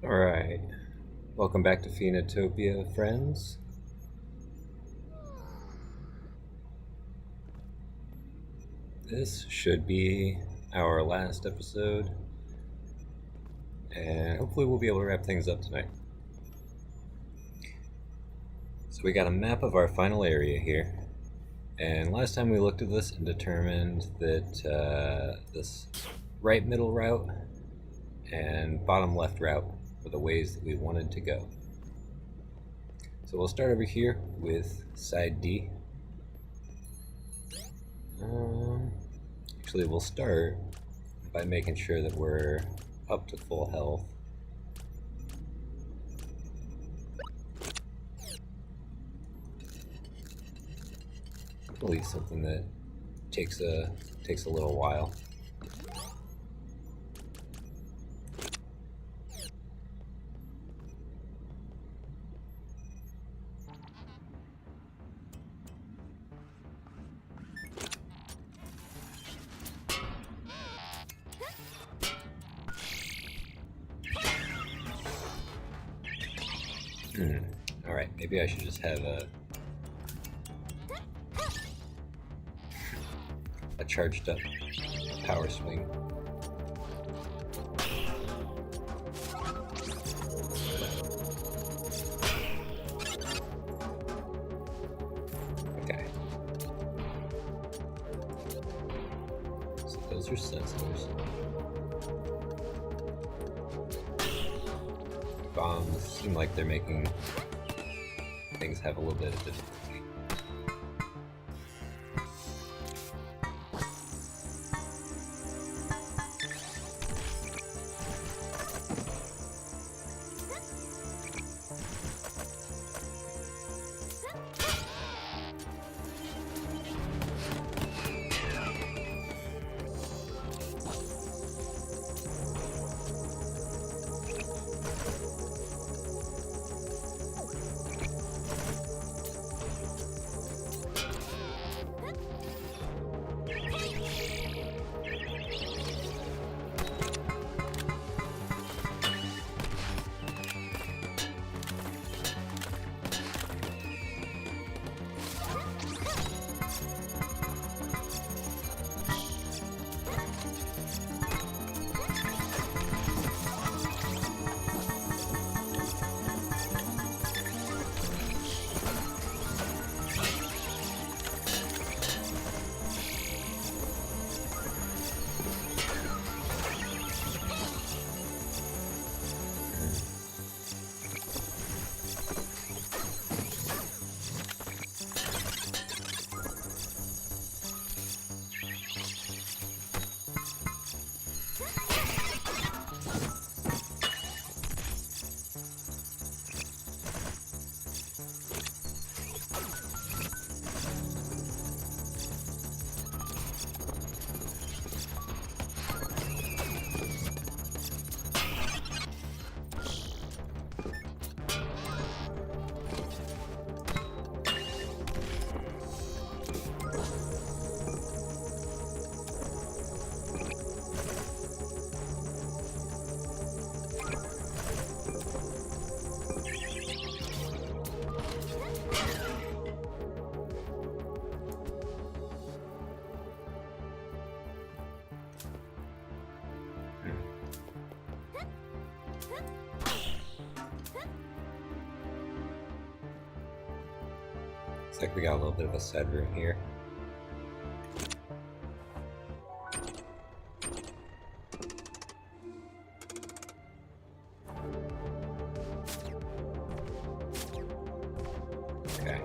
Alright, welcome back to Pheonotopia, friends. This should be our last episode, and hopefully we'll be able to wrap things up tonight. So we got a map of our final area here, and last time we looked at this and determined that this right middle route and bottom left route were the ways that we wanted to go. So we'll start over here with side D. Actually, we'll start by making sure that we're up to full health. Probably something that takes a little while. Alright, maybe I should just have a charged up power swing. Okay. So those are sensors. Bombs seem like they're making things have a little bit of difficulty. Looks like we got a little bit of a side room here. Okay.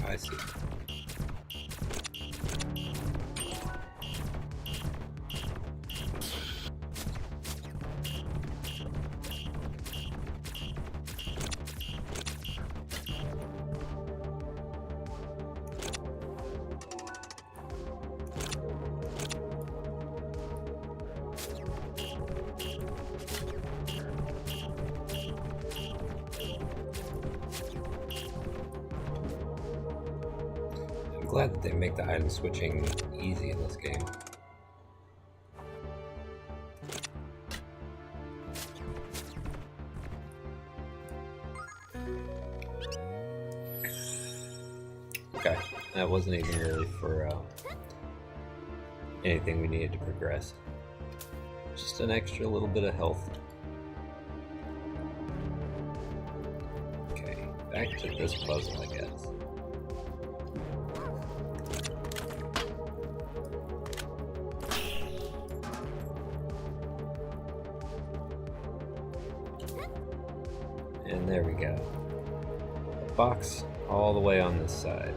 I see. I'm glad that they make the item switching easy in this game. Okay, that wasn't even really for anything we needed to progress. Just an extra little bit of health. Okay, back to this puzzle, I guess. And there we go. Box all the way on this side.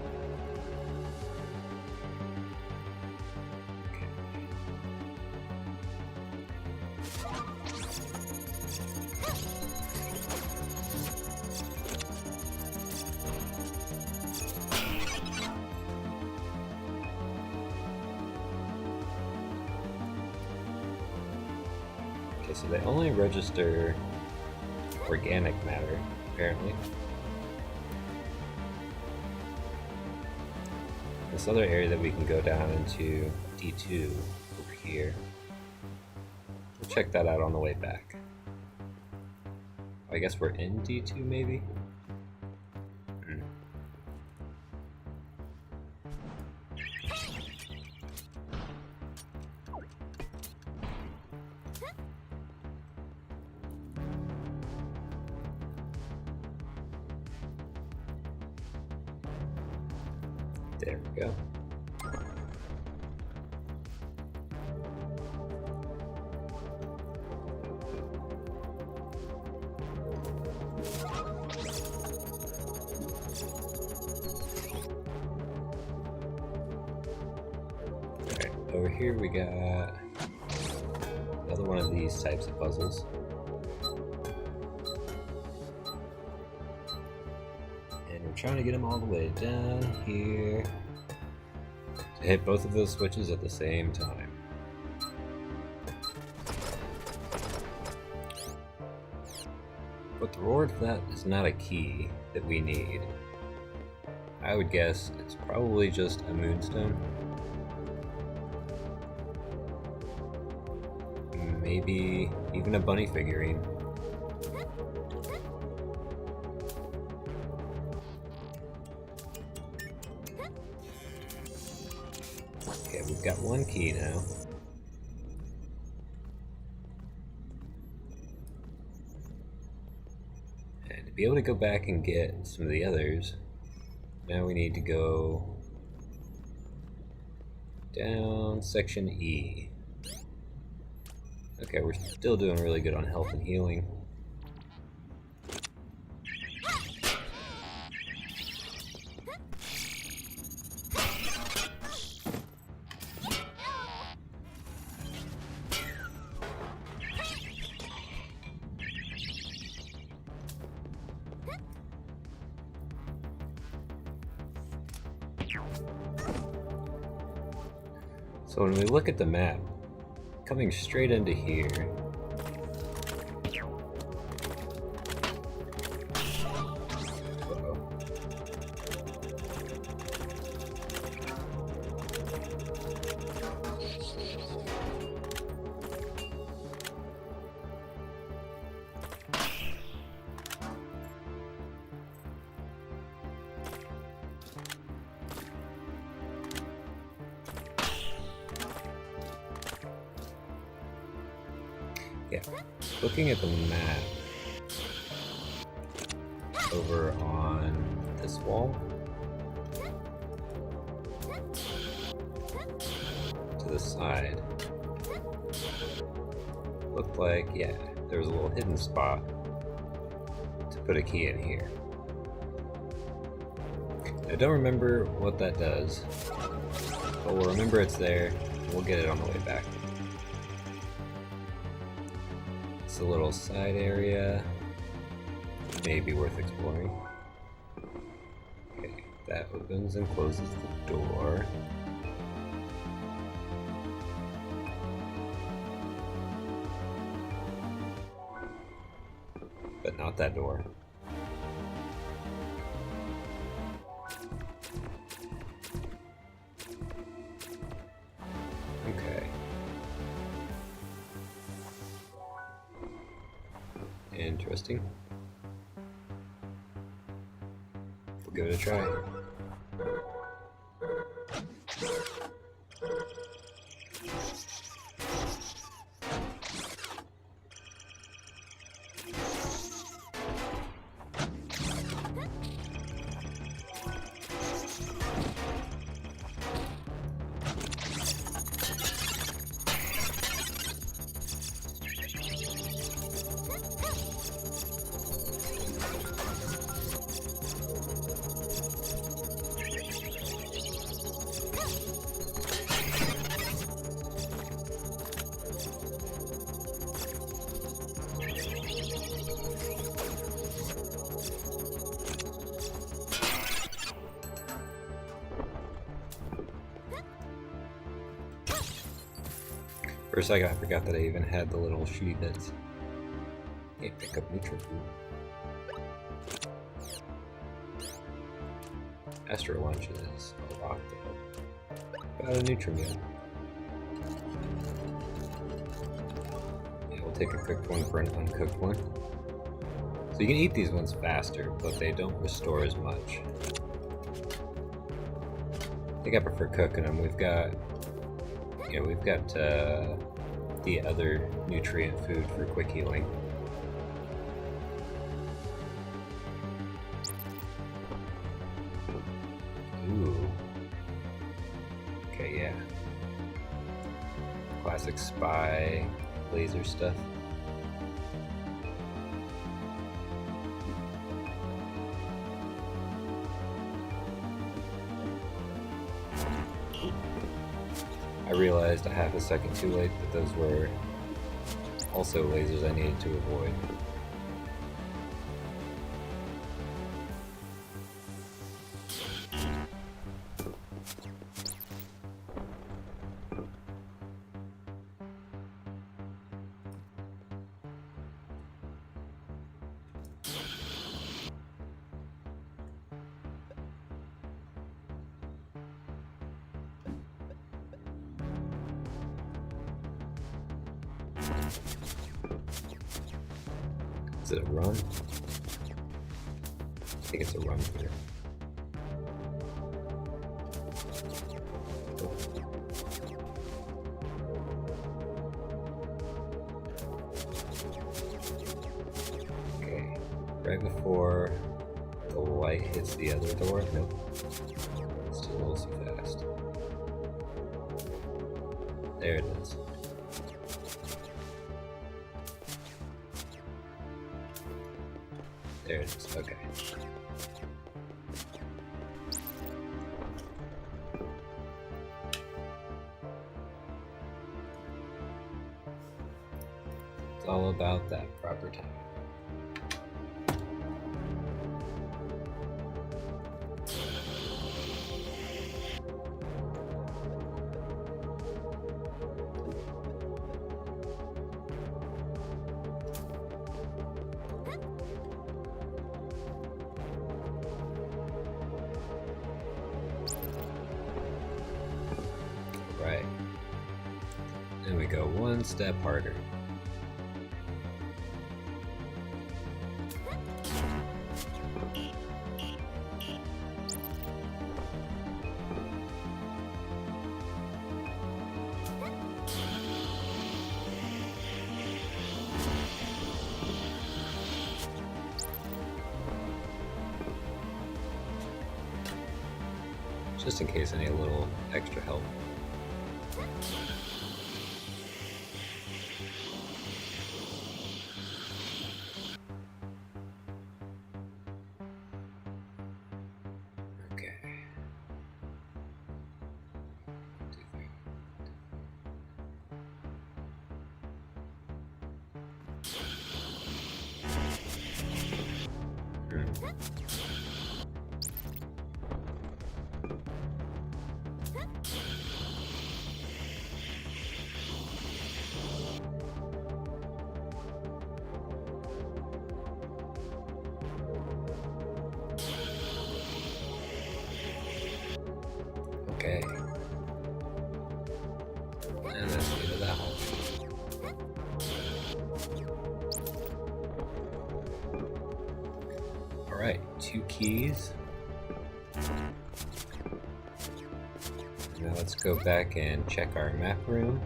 Okay, so they only register organic matter, apparently. This other area that we can go down into D2 over here. We'll check that out on the way back. I guess we're in D2 maybe? There we go. Alright, over here we got another one of these types of puzzles. We're trying to get them all the way down here to hit both of those switches at the same time. But the reward for that is not a key that we need. I would guess it's probably just a moonstone. Maybe even a bunny figurine. Okay, we've got one key now. And to be able to go back and get some of the others, now we need to go down section E. Okay, we're still doing really good on health and healing. So when we look at the map, coming straight into here, yeah, looking at the map over on this wall to the side, looked like, yeah, there was a little hidden spot to put a key in here. I don't remember what that does, but we'll remember it's there, and we'll get it on the way back. It's a little side area, may be worth exploring. Okay, that opens and closes the door. But not that door. Okay. Interesting. We'll give it a try. For a second I forgot that I even had the little shooty bits. Can't pick up neutral food. Astro Lunch is a lot though. Got a Nutriment. Yeah, we'll take a cooked one for an uncooked one. So you can eat these ones faster, but they don't restore as much. I think I prefer cooking them. We've got the other nutrient food for quick healing. Ooh. Okay, yeah. Classic spy laser stuff. I realized a half a second too late that those were also lasers I needed to avoid. Is it a run? I think it's a run here. Okay, right before the light hits the other door. Nope. It's still a little too fast. There it is. There it is, okay. It's all about that proper time. Right. Then we go one step harder. Just in case I need a little extra help. Okay. Okay. And that's the end of that hole. Alright, 2 keys. Now let's go back and check our map room.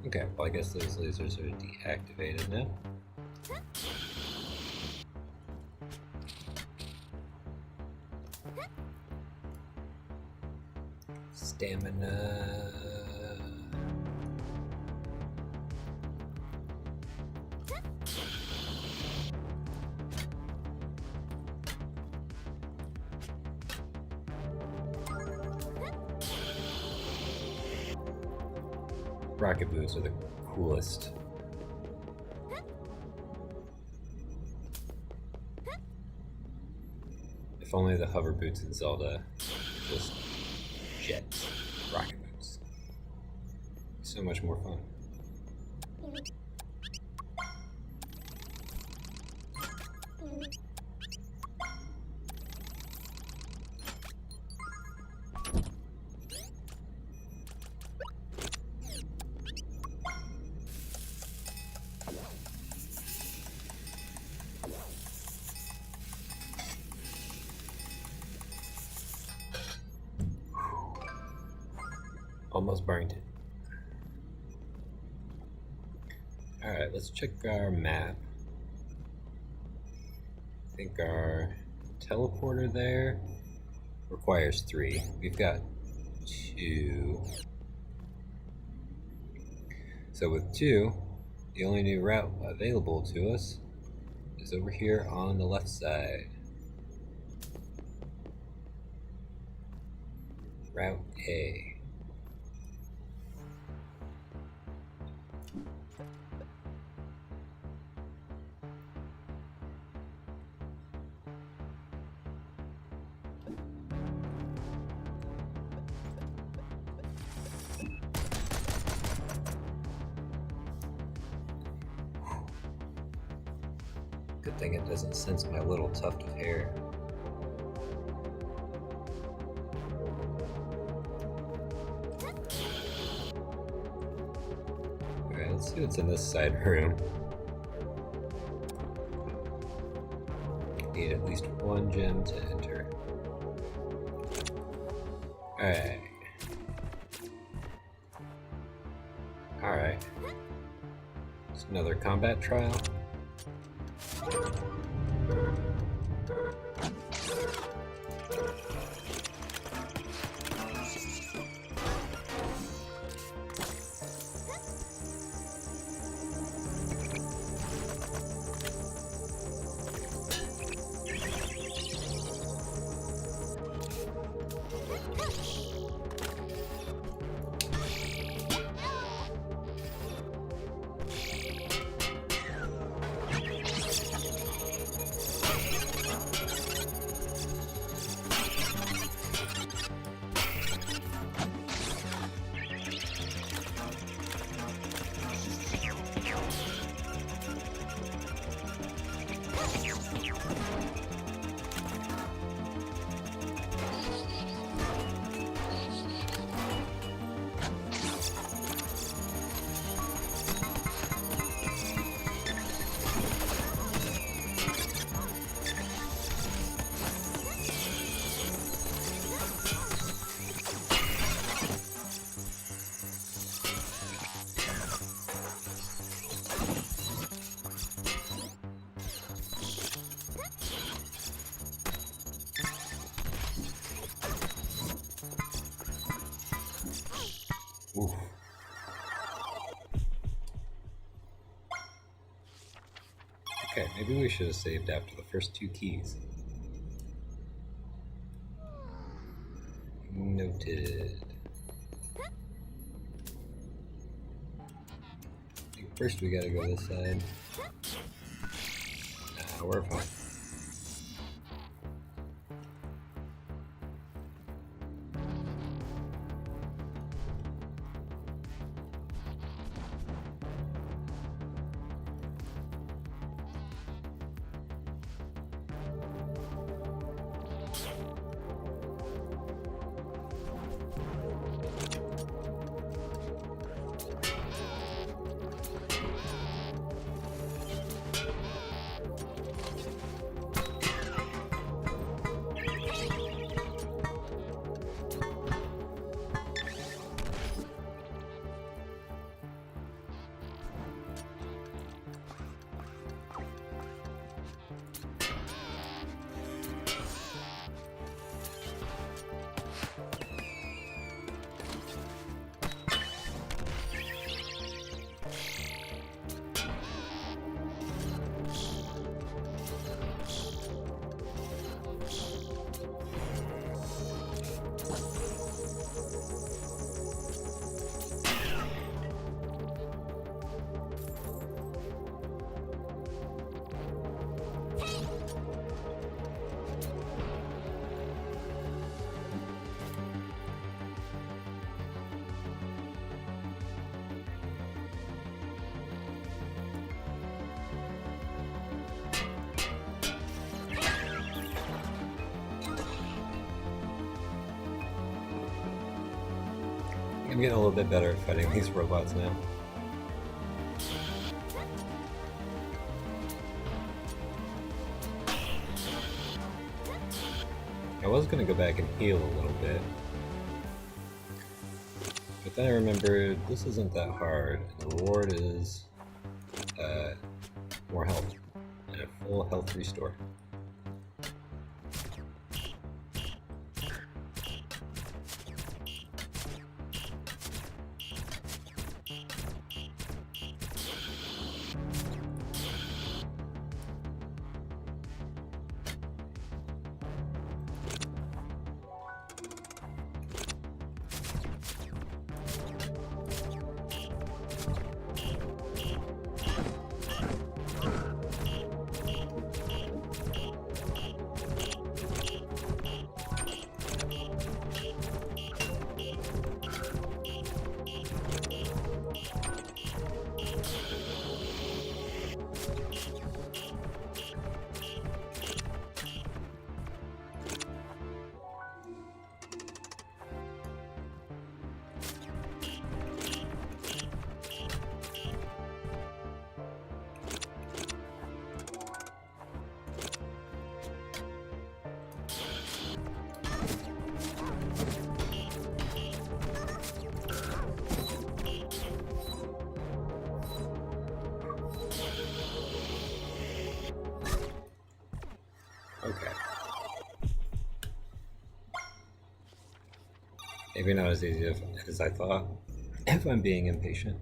Okay, well I guess those lasers are deactivated now. Stamina. Rocket boots are the coolest. If only the hover boots in Zelda were just jets, rocket boots. So much more fun. Almost burned it. Alright, let's check our map. I think our teleporter there requires 3. We've got 2. So with 2, the only new route available to us is over here on the left side. Route A. Good thing it doesn't sense my little tuft of hair. Alright, let's see what's in this side room. Need at least 1 gem to enter. Alright. Alright. It's another combat trial. Okay, maybe we should have saved after the first 2 keys. Noted. I think first we gotta go this side. Nah, we're fine. I'm getting a little bit better at fighting these robots now. I was gonna go back and heal a little bit, but then I remembered this isn't that hard, and the reward is more health, and a full health restore. Okay. Maybe not as easy as I thought, if I'm being impatient.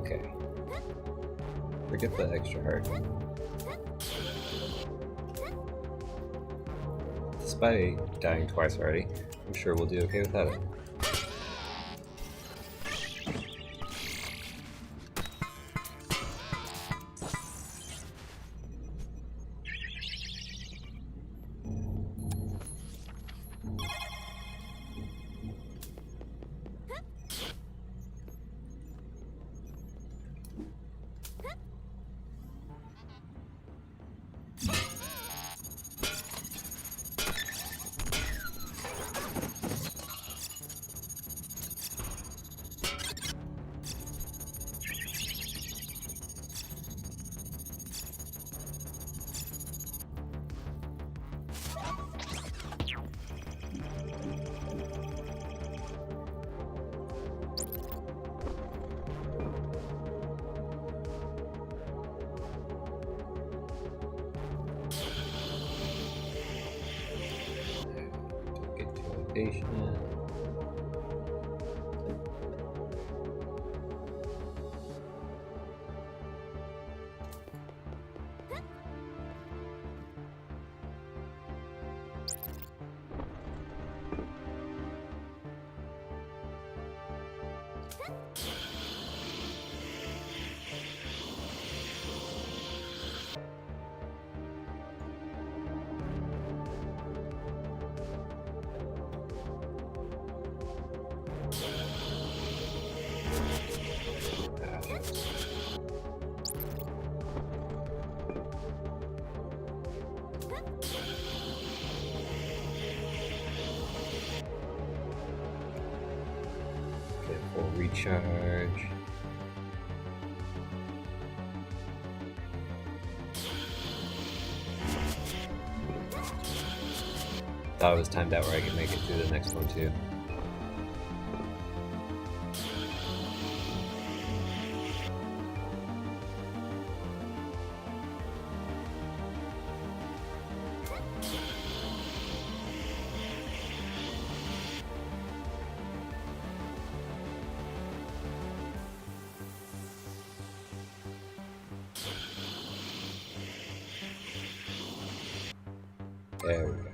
Okay. Forget the extra hard. Despite dying twice already, I'm sure we'll do okay without it. Get to location. Get full recharge. Thought it was timed out where I could make it through the next one too. There we go.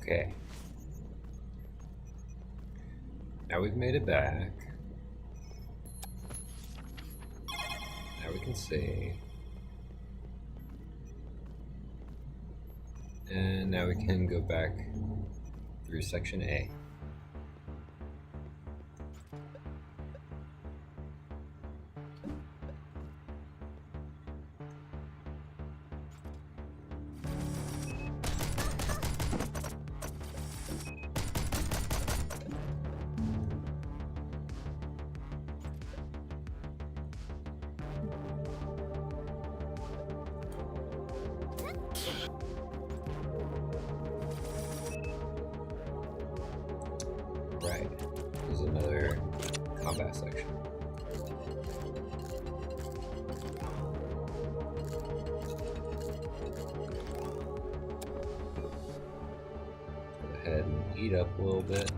Okay. Now we've made it back. Now we can save. And now we can go back through section A. Alright, there's another combat section. Go ahead and eat up a little bit.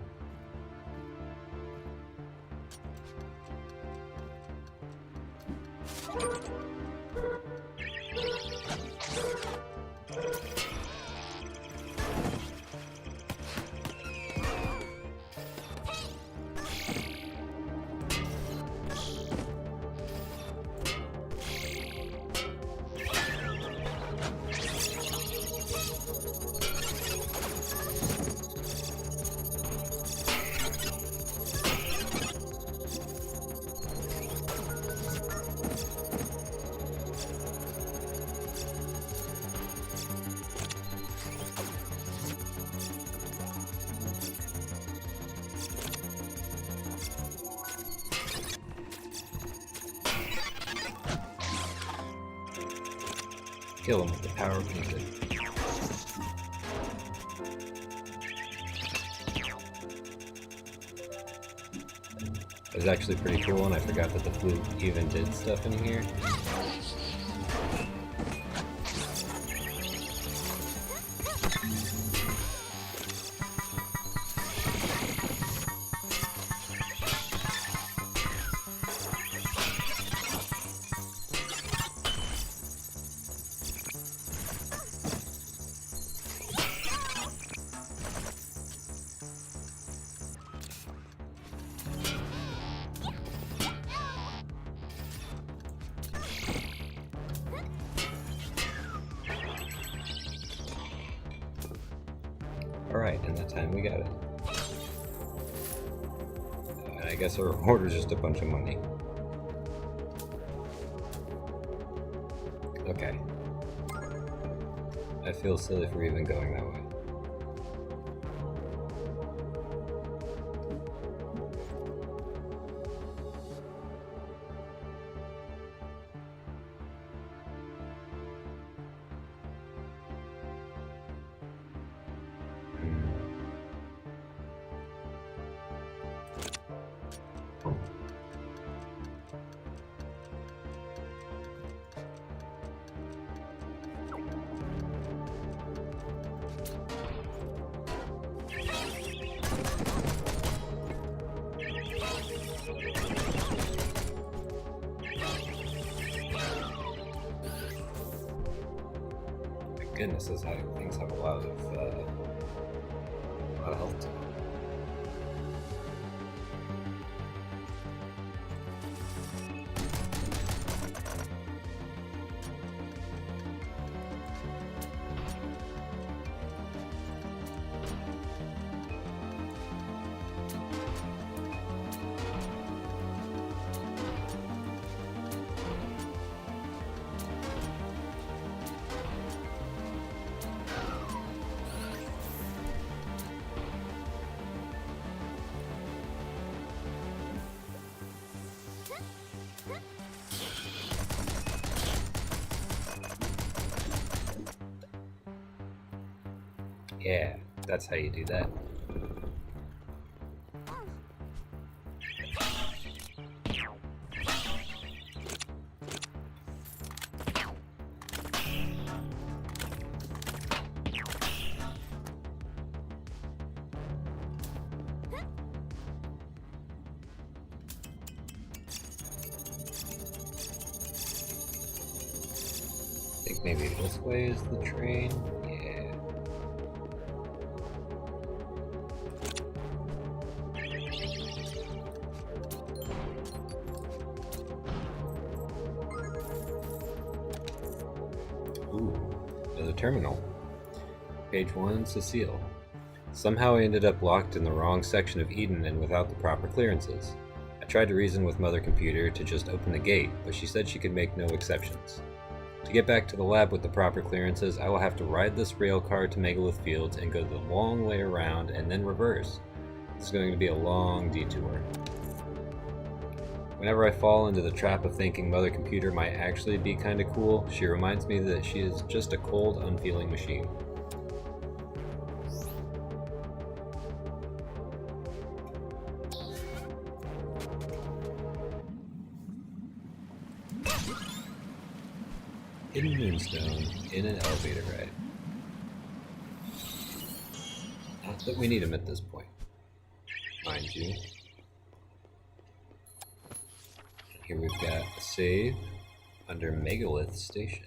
Kill him with the power of music. It was actually pretty cool, and I forgot that the flute even did stuff in here. Alright, and that time we got it. I guess our reward was just a bunch of money. Okay. I feel silly for even going that way. Goodness, those things have a lot of health to them. Yeah, that's how you do that. I think maybe this way is the train. Yeah. Ooh, another terminal. Page 1, Cecile. Somehow I ended up locked in the wrong section of Eden and without the proper clearances. I tried to reason with Mother Computer to just open the gate, but she said she could make no exceptions. To get back to the lab with the proper clearances, I will have to ride this rail car to Megalith Fields and go the long way around and then reverse. This is going to be a long detour. Whenever I fall into the trap of thinking Mother Computer might actually be kinda cool, she reminds me that she is just a cold, unfeeling machine. Hidden moonstone in an elevator ride. Not that we need him at this point, mind you. Here we've got a save under Megalith Station.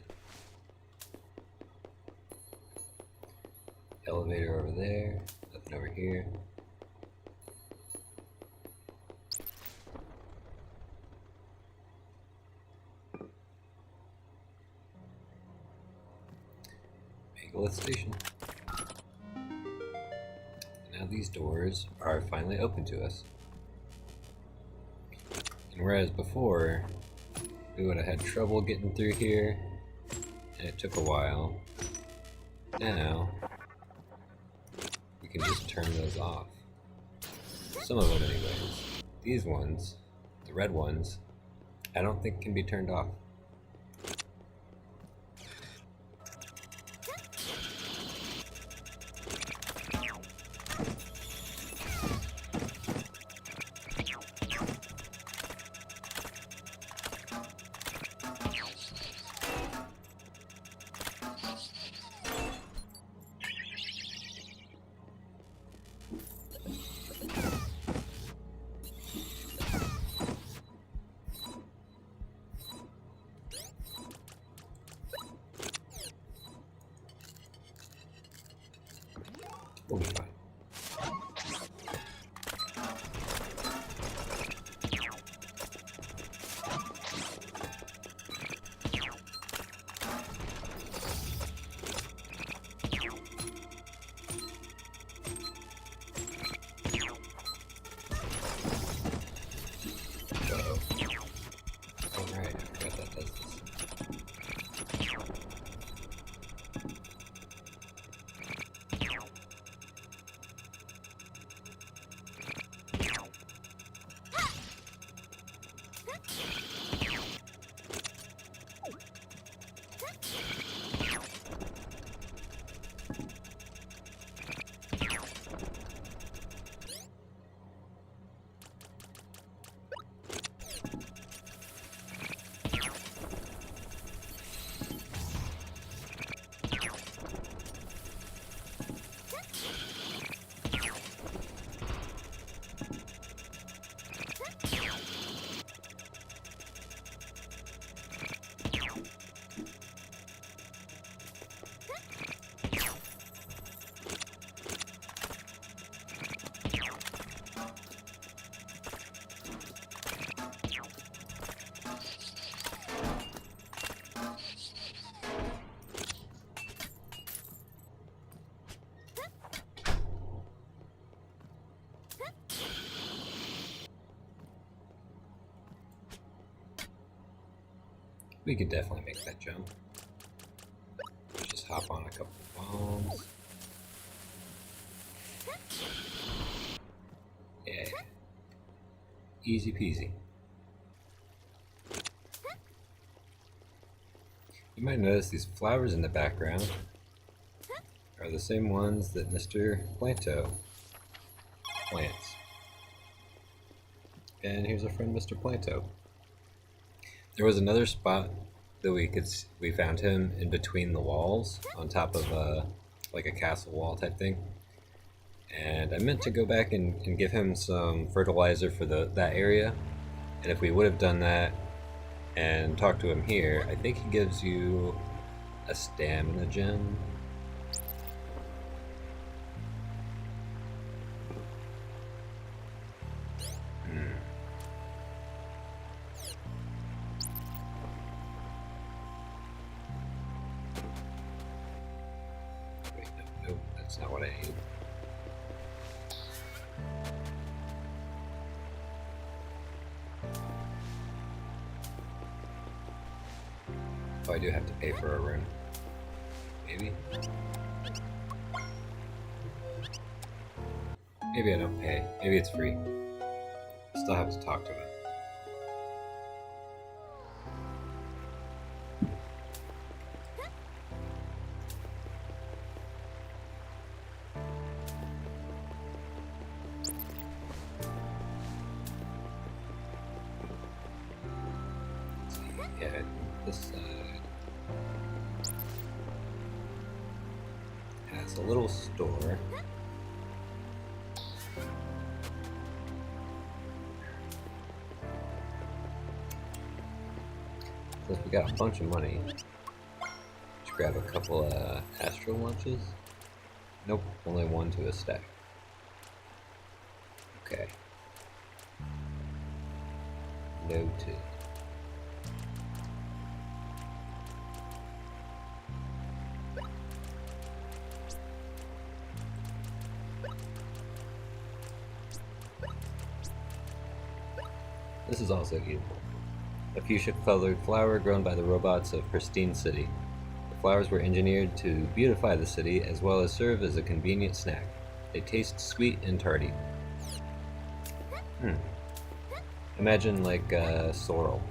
Elevator over there, nothing over here. Megalith Station. Now these doors are finally open to us. And whereas before, we would have had trouble getting through here, and it took a while, now we can just turn those off. Some of them anyways. These ones, the red ones, I don't think can be turned off. We'll be fine. Uh-oh. Alright, I forgot that does this. We could definitely make that jump. Just hop on a couple of bombs. Yeah. Easy peasy. You might notice these flowers in the background are the same ones that Mr. Planto plants. And here's our friend Mr. Planto. There was another spot that we found him in between the walls on top of like a castle wall type thing. And I meant to go back and give him some fertilizer for that area. And if we would have done that and talked to him here, I think he gives you a stamina gem. Wait, no, that's not what I need. Oh, I do have to pay for a room. Maybe? Maybe I don't pay. Maybe it's free. Still have to talk to them. Yeah, this side. It's a little store. Since we got a bunch of money, let's grab a couple of astral lunches. Nope, only one to a stack. Okay. Noted. This is also beautiful. A fuchsia-colored flower grown by the robots of Pristine City. The flowers were engineered to beautify the city as well as serve as a convenient snack. They taste sweet and tarty. Imagine like sorrel.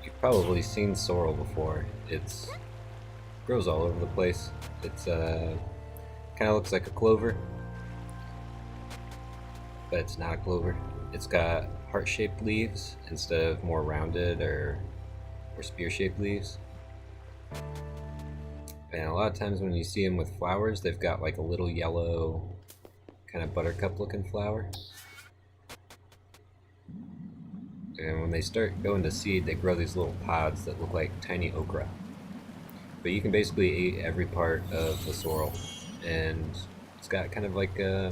You've probably seen sorrel before. It's grows all over the place. It's kind of looks like a clover, but it's not a clover. It's got heart-shaped leaves instead of more rounded or spear-shaped leaves. And a lot of times when you see them with flowers, they've got like a little yellow kind of buttercup looking flower. And when they start going to seed, they grow these little pods that look like tiny okra. But you can basically eat every part of the sorrel, and it's got kind of like a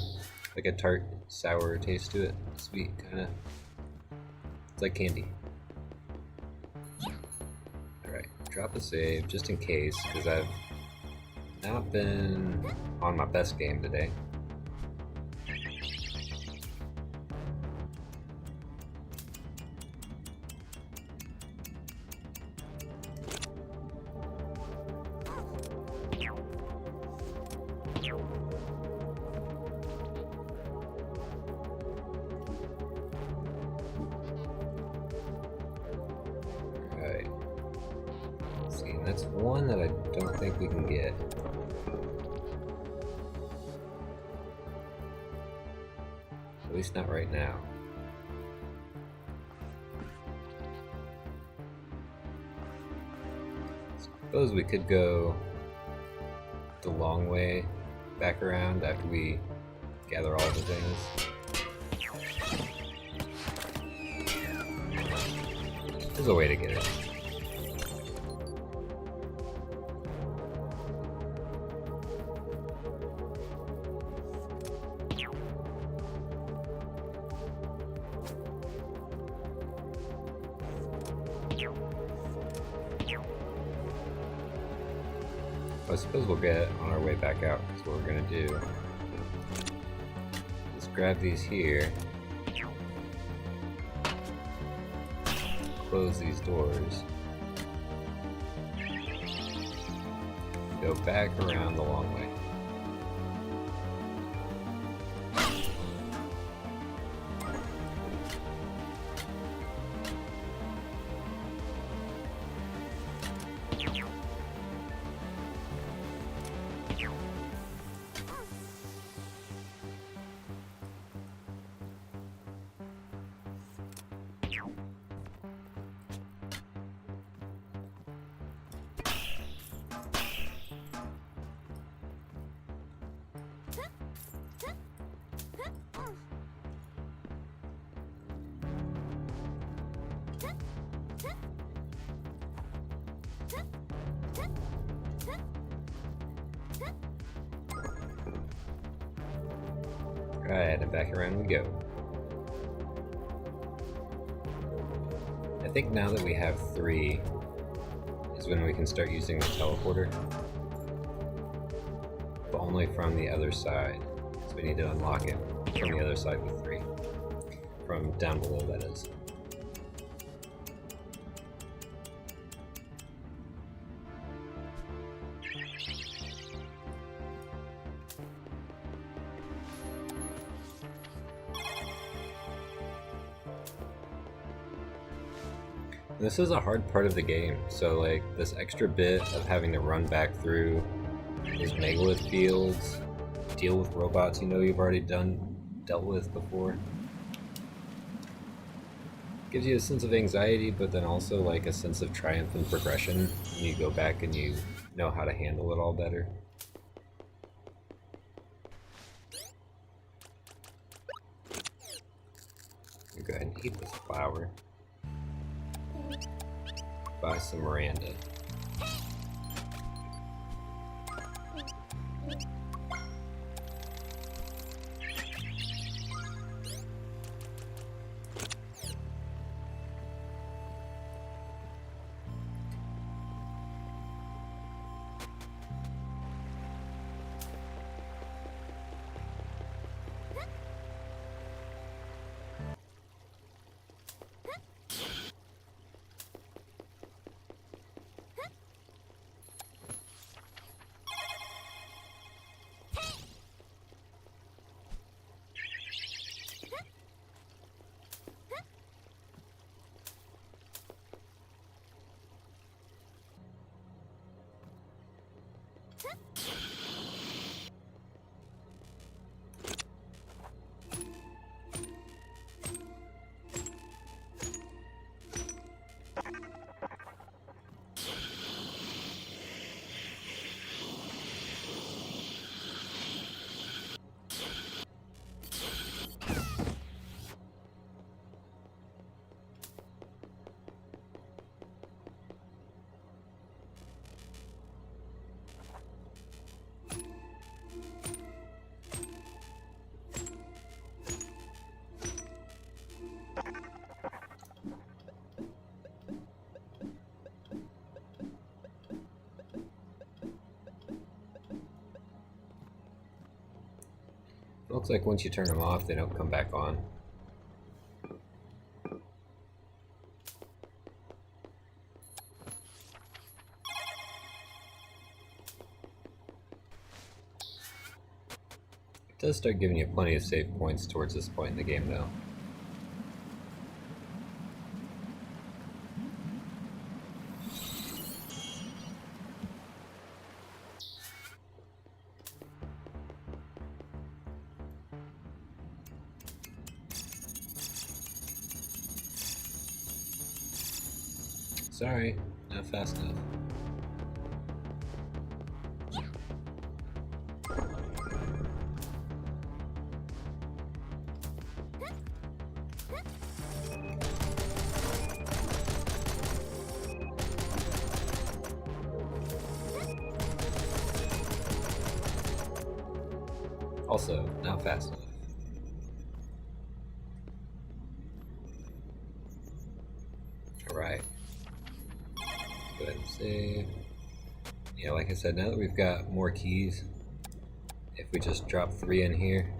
tart, sour taste to it. Sweet, kind of. It's like candy. Alright, drop a save just in case, because I've not been on my best game today. That's one that I don't think we can get. At least not right now. Suppose we could go the long way back around after we gather all the things. There's a way to get it. I suppose we'll get on our way back out, because what we're going to do is grab these here, close these doors, go back around the long way. Alright, and back around we go. I think now that we have 3 is when we can start using the teleporter. But only from the other side. So we need to unlock it from the other side with 3. From down below, that is. This is a hard part of the game, so like this extra bit of having to run back through these megalith fields, deal with robots you know you've already dealt with before. Gives you a sense of anxiety, but then also like a sense of triumph and progression when you go back and you know how to handle it all better. You go ahead and eat this flower. Buy some Miranda. It looks like once you turn them off, they don't come back on. It does start giving you plenty of save points towards this point in the game, though. Sorry, not fast enough. Also, not fast enough. Alright. Go ahead and save. Yeah, like I said, now that we've got more keys, if we just drop 3 in here,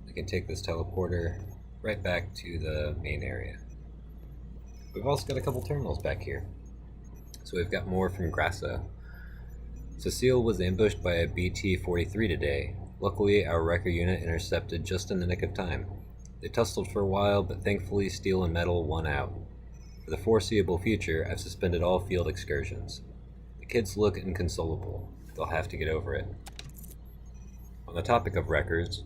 we can take this teleporter right back to the main area. We've also got a couple terminals back here. So we've got more from Grasso. Cecile was ambushed by a BT-43 today. Luckily, our wrecker unit intercepted just in the nick of time. They tussled for a while, but thankfully steel and metal won out. For the foreseeable future, I've suspended all field excursions. The kids look inconsolable. They'll have to get over it. On the topic of wreckers,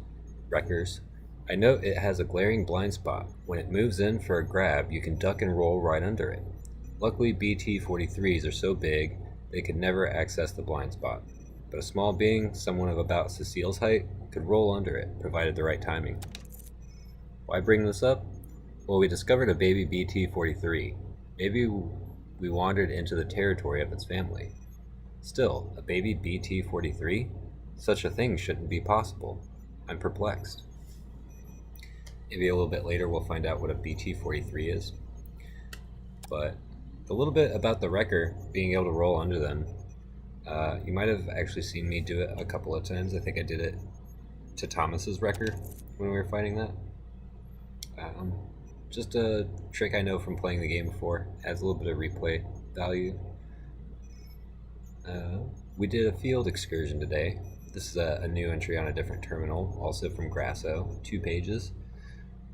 I note it has a glaring blind spot. When it moves in for a grab, you can duck and roll right under it. Luckily, BT-43s are so big, they could never access the blind spot. But a small being, someone of about Cecile's height, could roll under it, provided the right timing. Why bring this up? Well, we discovered a baby BT-43. Maybe we wandered into the territory of its family. Still, a baby BT-43? Such a thing shouldn't be possible. I'm perplexed. Maybe a little bit later we'll find out what a BT-43 is. But a little bit about the wrecker being able to roll under them. You might have actually seen me do it a couple of times. I think I did it to Thomas's wrecker when we were fighting that. Just a trick I know from playing the game before. Adds a little bit of replay value. We did a field excursion today. This is a new entry on a different terminal, also from Grasso, 2 pages.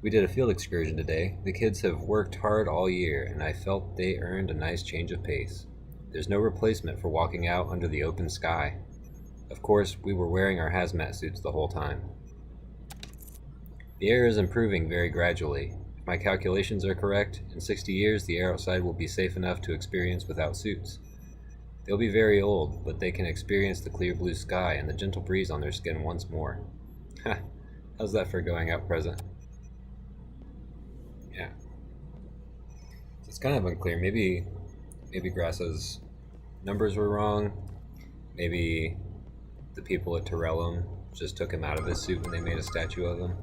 We did a field excursion today. The kids have worked hard all year, and I felt they earned a nice change of pace. There's no replacement for walking out under the open sky. Of course, we were wearing our hazmat suits the whole time. The air is improving very gradually. If my calculations are correct, in 60 years the air outside will be safe enough to experience without suits. They'll be very old, but they can experience the clear blue sky and the gentle breeze on their skin once more. Ha! How's that for a going out present? Yeah. So it's kind of unclear. Maybe Grasso's numbers were wrong. Maybe the people at Torellum just took him out of his suit when they made a statue of him.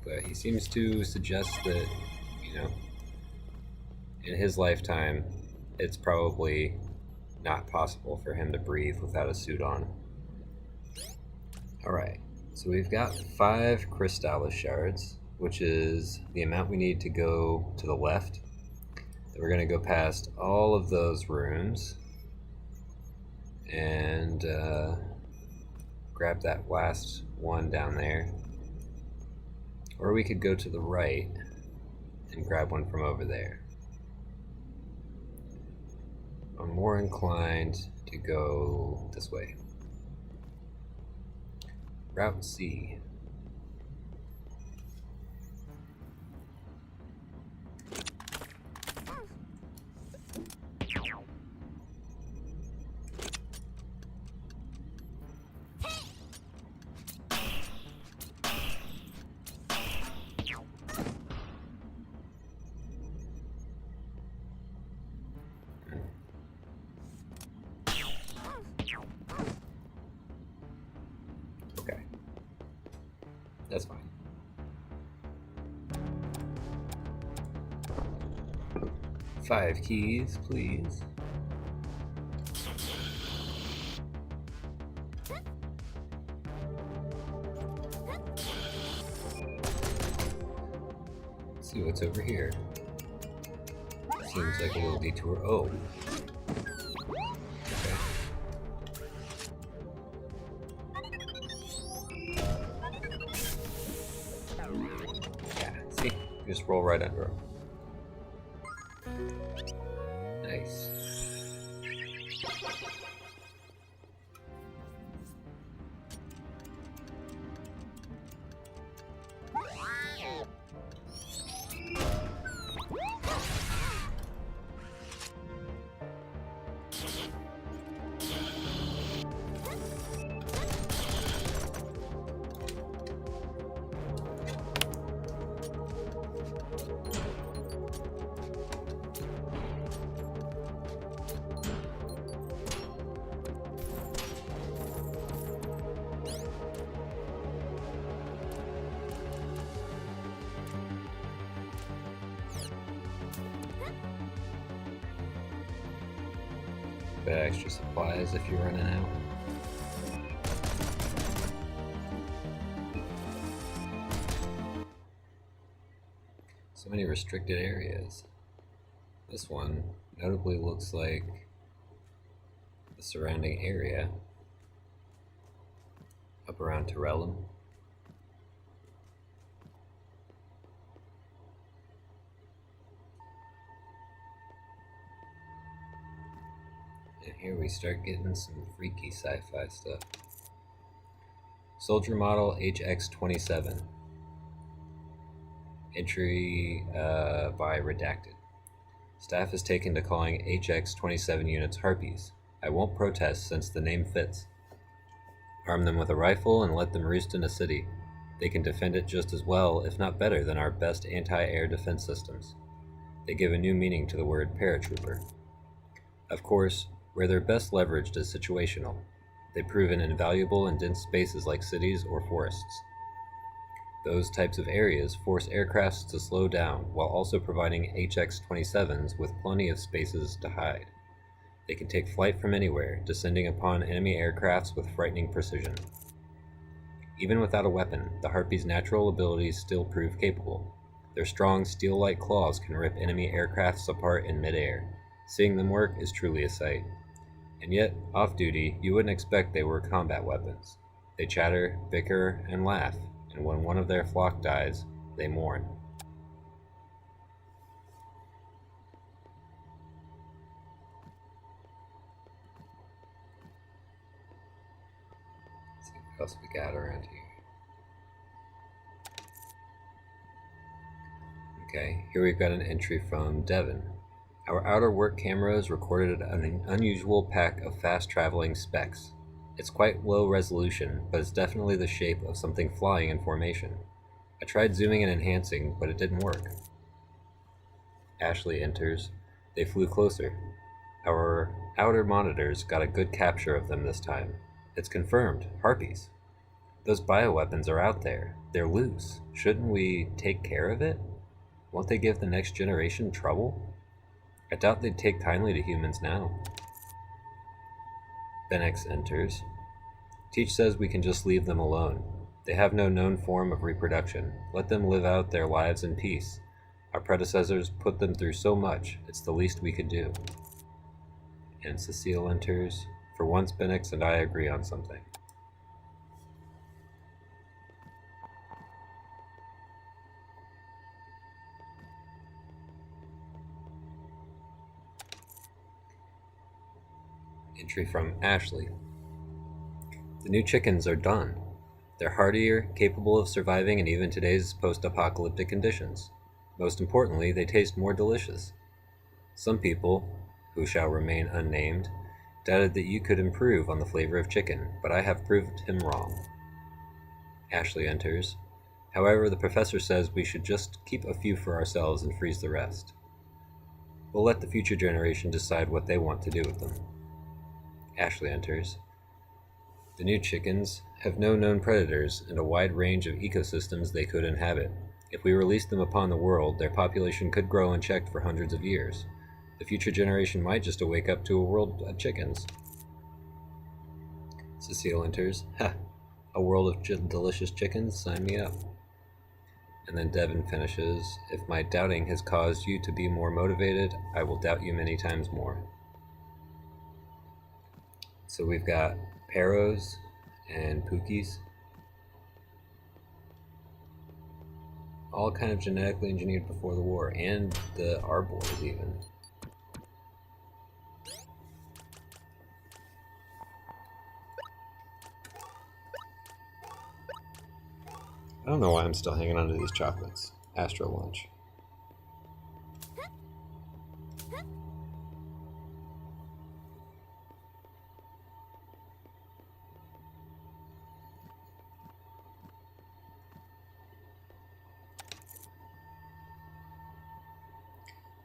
But he seems to suggest that, in his lifetime, it's probably not possible for him to breathe without a suit on. Alright, so we've got 5 Crystallis shards, which is the amount we need to go to the left. Then we're going to go past all of those rooms and grab that last one down there. Or we could go to the right and grab one from over there. I'm more inclined to go this way. Route C. Okay. That's fine. 5 keys, please. Let's see what's over here. Seems like a little detour. Oh. Okay. Yeah, see? Just roll right under them. Nice. Extra supplies if you're running out. So many restricted areas. This one notably looks like the surrounding area up around Torellum. And here we start getting some freaky sci-fi stuff. Soldier model HX-27. Entry by Redacted. Staff is taken to calling HX-27 units Harpies. I won't protest since the name fits. Arm them with a rifle and let them roost in a city. They can defend it just as well, if not better, than our best anti-air defense systems. They give a new meaning to the word paratrooper. Of course, where they're best leveraged is situational. They prove invaluable in dense spaces like cities or forests. Those types of areas force aircrafts to slow down while also providing HX-27s with plenty of spaces to hide. They can take flight from anywhere, descending upon enemy aircrafts with frightening precision. Even without a weapon, the Harpies' natural abilities still prove capable. Their strong, steel-like claws can rip enemy aircrafts apart in midair. Seeing them work is truly a sight. And yet, off-duty, you wouldn't expect they were combat weapons. They chatter, bicker, and laugh, and when one of their flock dies, they mourn. Let's see what else we got around here. Okay, here we've got an entry from Devin. Our outer work cameras recorded an unusual pack of fast-traveling specks. It's quite low resolution, but it's definitely the shape of something flying in formation. I tried zooming and enhancing, but it didn't work. Ashley enters. They flew closer. Our outer monitors got a good capture of them this time. It's confirmed. Harpies. Those bioweapons are out there. They're loose. Shouldn't we take care of it? Won't they give the next generation trouble? I doubt they'd take kindly to humans now. Pheonix enters. Teach says we can just leave them alone. They have no known form of reproduction. Let them live out their lives in peace. Our predecessors put them through so much, it's the least we could do. And Cecile enters. For once, Pheonix and I agree on something. Entry from Ashley. The new chickens are done. They're hardier, capable of surviving in even today's post-apocalyptic conditions. Most importantly, they taste more delicious. Some people, who shall remain unnamed, doubted that you could improve on the flavor of chicken, but I have proved him wrong. Ashley enters. However, the professor says we should just keep a few for ourselves and freeze the rest. We'll let the future generation decide what they want to do with them. Ashley enters. The new chickens have no known predators and a wide range of ecosystems they could inhabit. If we released them upon the world, their population could grow unchecked for hundreds of years. The future generation might just wake up to a world of chickens. Cecile enters. Ha! A world of delicious chickens? Sign me up. And then Devin finishes. If my doubting has caused you to be more motivated, I will doubt you many times more. So we've got Paros and Pookies. All kind of genetically engineered before the war, and the Arbors even. I don't know why I'm still hanging on to these chocolates. Astro Lunch.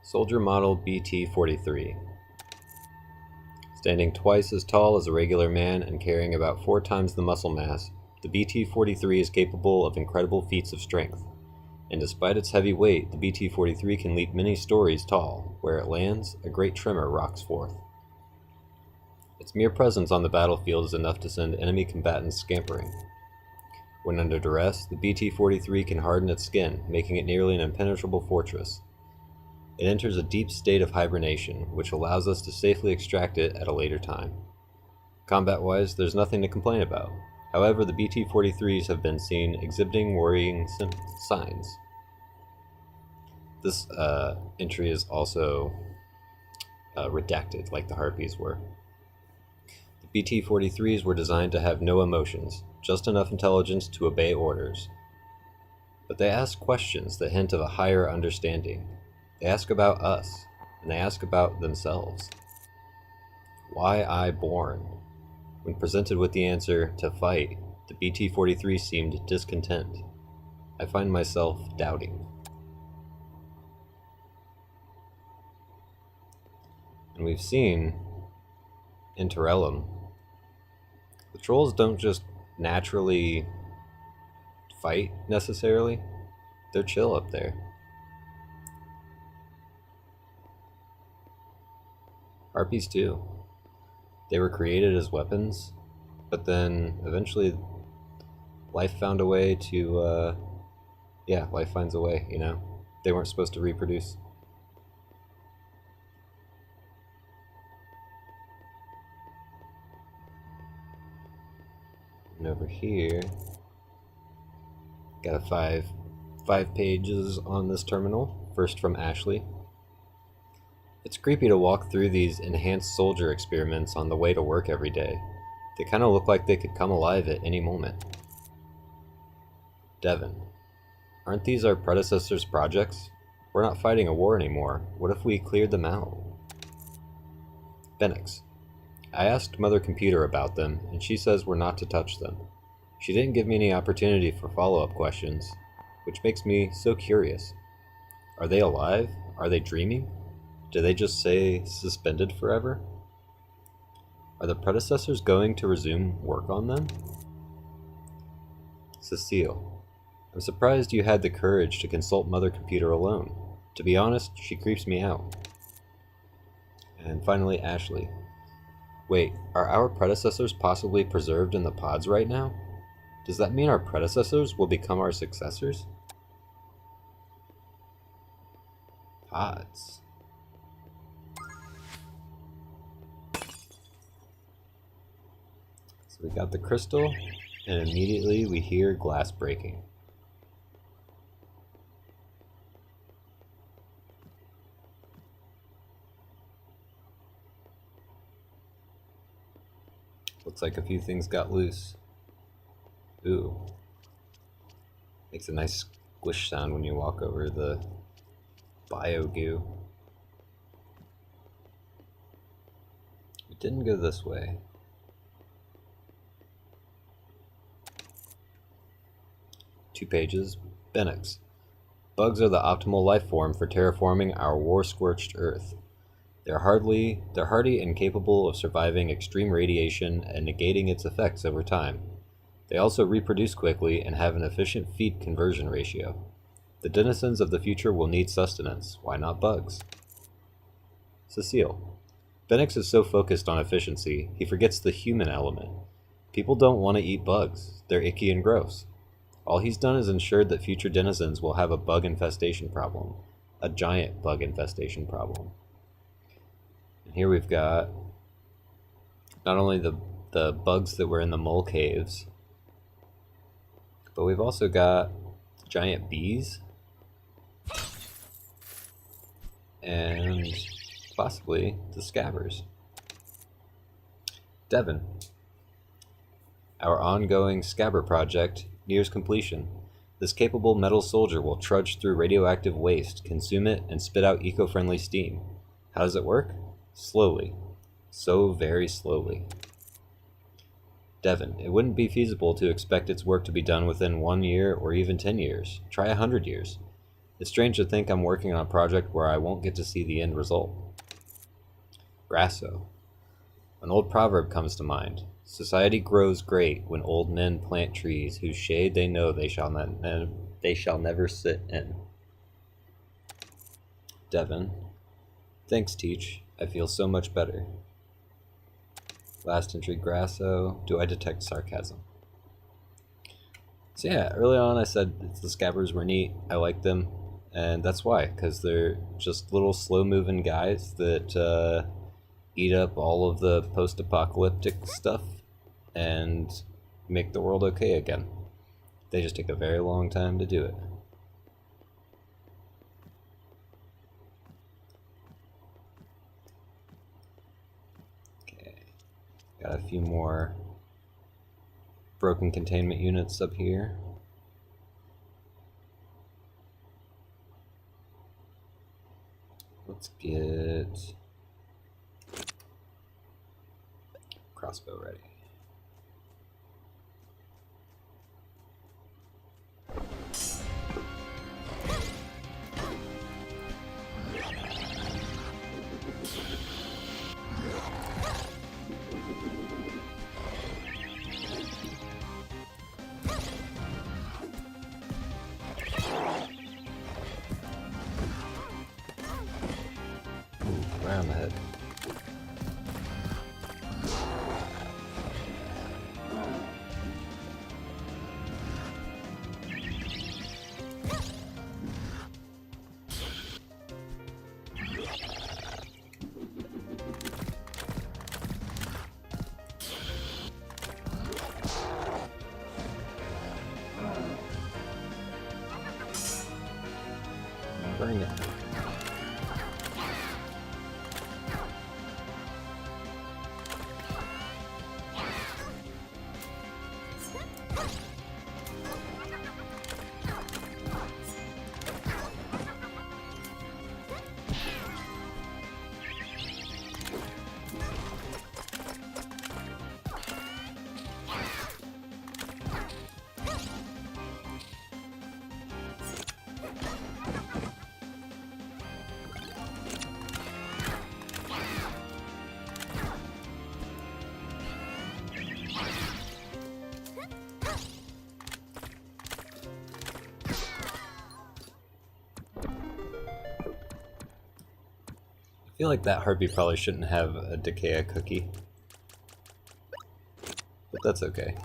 Soldier Model BT-43. Standing twice as tall as a regular man and carrying about 4 times the muscle mass, the BT-43 is capable of incredible feats of strength. And despite its heavy weight, the BT-43 can leap many stories tall. Where it lands, a great tremor rocks forth. Its mere presence on the battlefield is enough to send enemy combatants scampering. When under duress, the BT-43 can harden its skin, making it nearly an impenetrable fortress. It enters a deep state of hibernation, which allows us to safely extract it at a later time. Combat-wise, there's nothing to complain about. However, the BT-43s have been seen exhibiting worrying signs. This entry is also redacted, like the Harpies were. The BT-43s were designed to have no emotions, just enough intelligence to obey orders. But they ask questions that hint of a higher understanding. They ask about us, and they ask about themselves. Why I born? When presented with the answer to fight, the BT-43 seemed discontent. I find myself doubting. And we've seen in Terrellum, the trolls don't just naturally fight necessarily. They're chill up there. Harpies too. They were created as weapons, but then eventually life found a way to, life finds a way, you know? They weren't supposed to reproduce. And over here, got a five pages on this terminal. First from Ashley. It's creepy to walk through these enhanced soldier experiments on the way to work every day. They kind of look like they could come alive at any moment. Devin. Aren't these our predecessors' projects? We're not fighting a war anymore. What if we cleared them out? Pheonix. I asked Mother Computer about them, and she says we're not to touch them. She didn't give me any opportunity for follow-up questions, which makes me so curious. Are they alive? Are they dreaming? Do they just say suspended forever? Are the predecessors going to resume work on them? Cecile. I'm surprised you had the courage to consult Mother Computer alone. To be honest, she creeps me out. And finally, Ashley. Wait, are our predecessors possibly preserved in the pods right now? Does that mean our predecessors will become our successors? Pods. So we got the crystal, and immediately we hear glass breaking. Looks like a few things got loose. Ooh. Makes a nice squish sound when you walk over the bio goo. It didn't go this way. Two pages. Pheonix. Bugs are the optimal life form for terraforming our war-scorched Earth. They're hardy and capable of surviving extreme radiation and negating its effects over time. They also reproduce quickly and have an efficient feed conversion ratio. The denizens of the future will need sustenance. Why not bugs? Cecile. Pheonix is so focused on efficiency, he forgets the human element. People don't want to eat bugs. They're icky and gross. All he's done is ensured that future denizens will have a bug infestation problem. A giant bug infestation problem. And here we've got not only the bugs that were in the mole caves, but we've also got giant bees and possibly the scabbers. Devon. Our ongoing scabber project nears completion. This capable metal soldier will trudge through radioactive waste, consume it, and spit out eco-friendly steam. How does it work? Slowly. So very slowly. Devon. It wouldn't be feasible to expect its work to be done within 1 year or even 10 years. Try 100 years. It's strange to think I'm working on a project where I won't get to see the end result. Grasso. An old proverb comes to mind. Society grows great when old men plant trees whose shade they know they shall never sit in. Devon. Thanks, Teach. I feel so much better. Last entry, Grasso. Do I detect sarcasm? So yeah, early on I said the scabbers were neat. I like them. And that's why, because they're just little slow-moving guys that eat up all of the post-apocalyptic stuff and make the world okay again. They just take a very long time to do it. Okay, got a few more broken containment units up here. Let's get crossbow ready. Right on the head. Bring it. I feel like that harpy probably shouldn't have a Decaya cookie, but that's okay.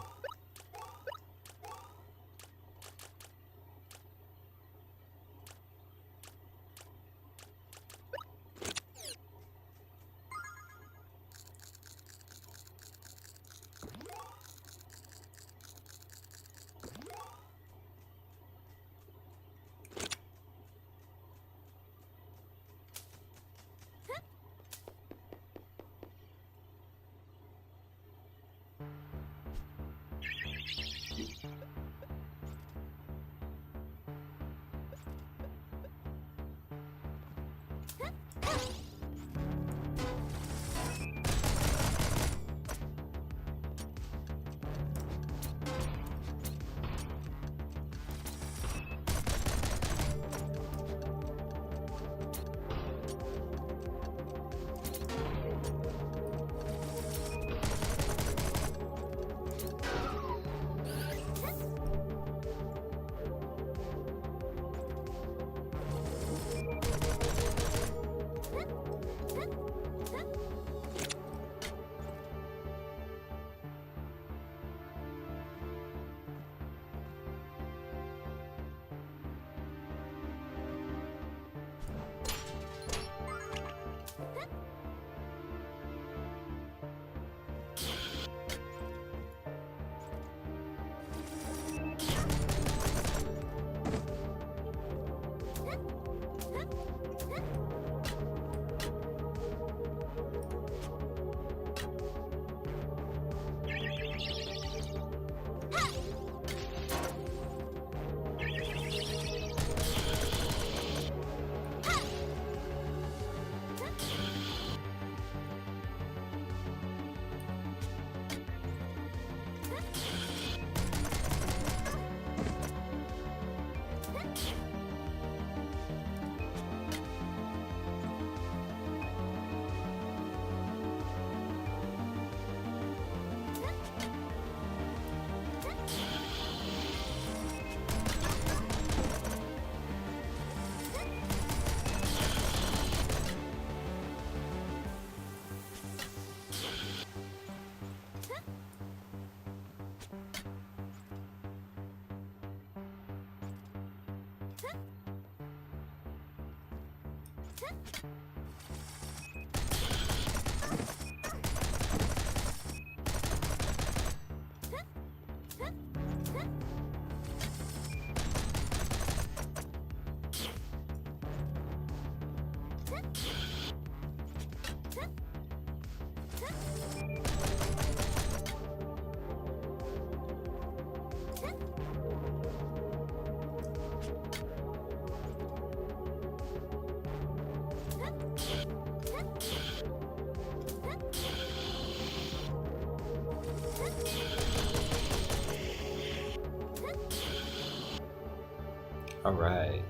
All right.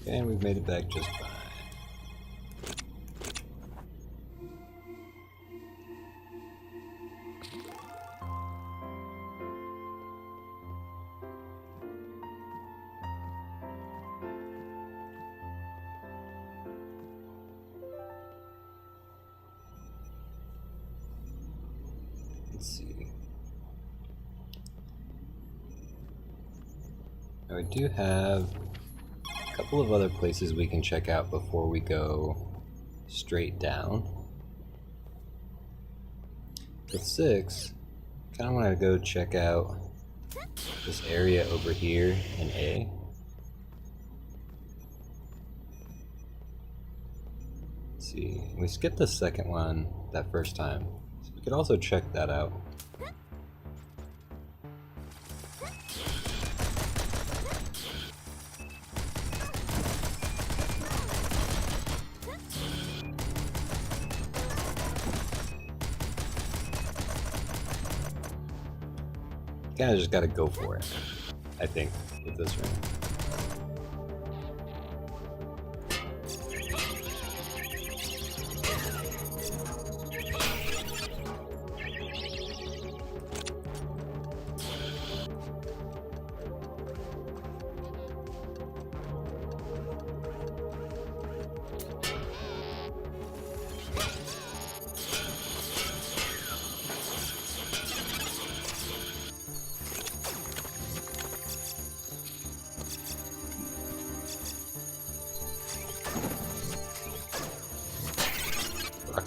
And we've made it back just fine. Let's see. Now we do have a couple of other places we can check out before we go straight down. With 6, kind of want to go check out this area over here in A. Let's see, we skipped the second one that first time, so we could also check that out. Kinda just gotta go for it, I think, with this ring.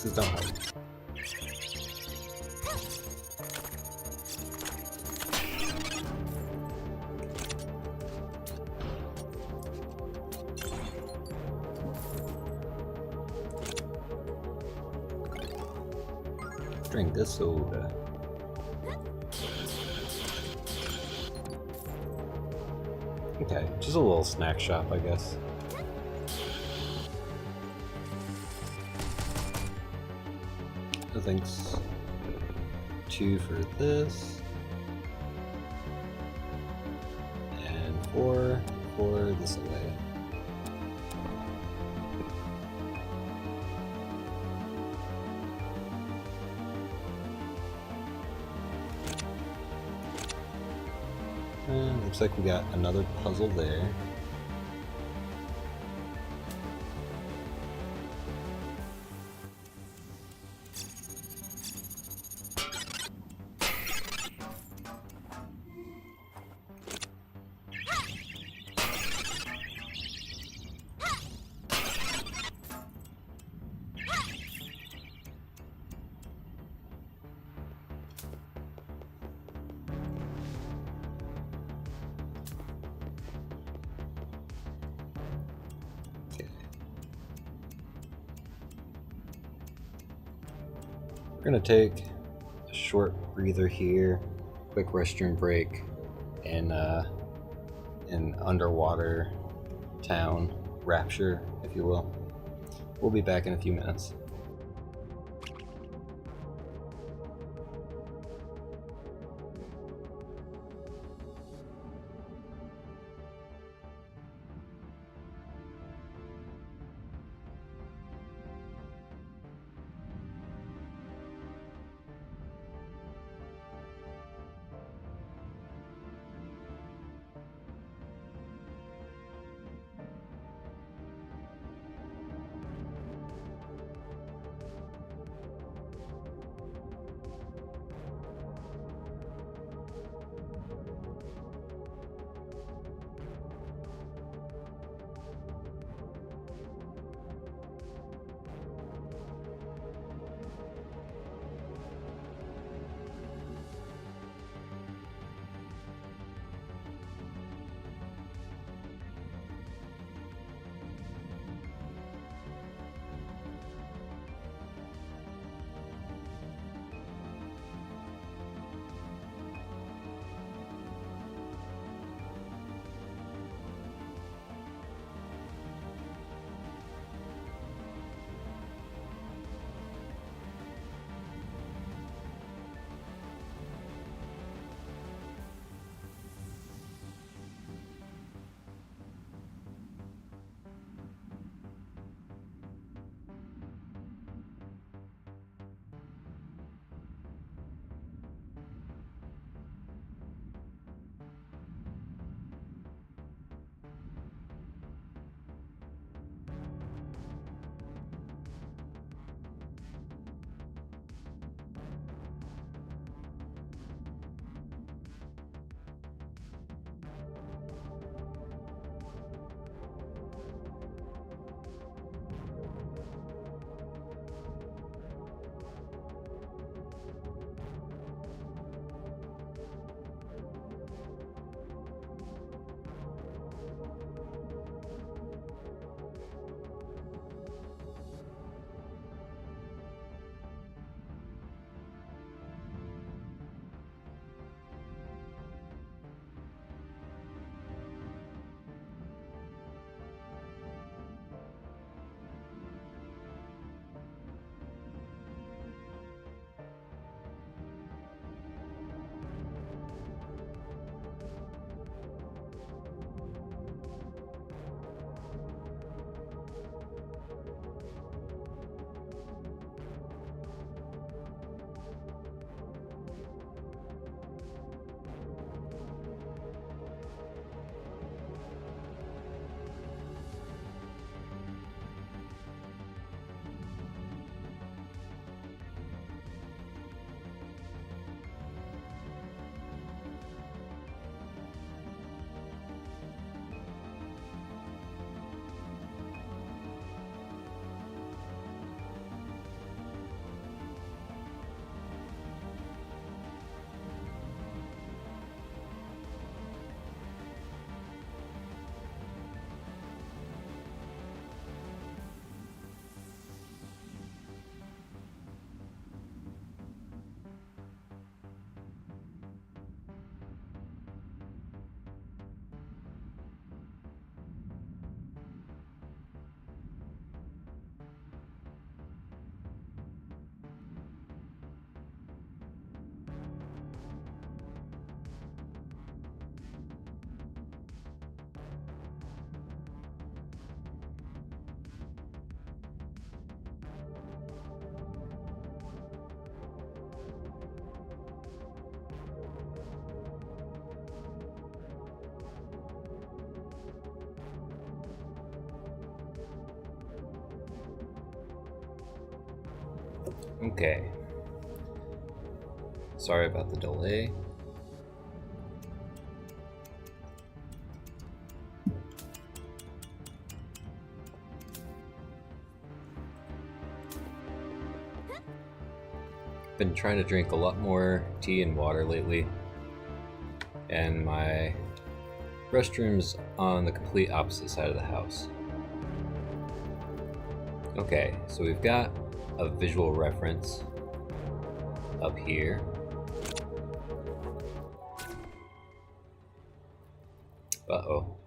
boxes don't help. Drink this soda. Okay, just a little snack shop, I guess. Thanks. 2 for this. And 4 for this away. And looks like we got another puzzle there. We're gonna take a short breather here, quick restroom break in an underwater town, Rapture, if you will. We'll be back in a few minutes. Okay. Sorry about the delay. Been trying to drink a lot more tea and water lately, and my restroom's on the complete opposite side of the house. Okay, so we've got a visual reference up here. Uh-oh.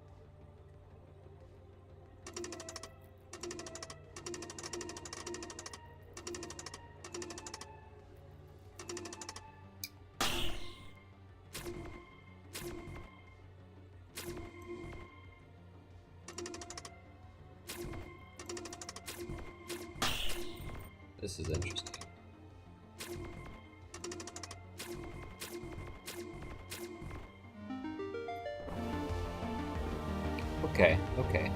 This is interesting. Okay, okay.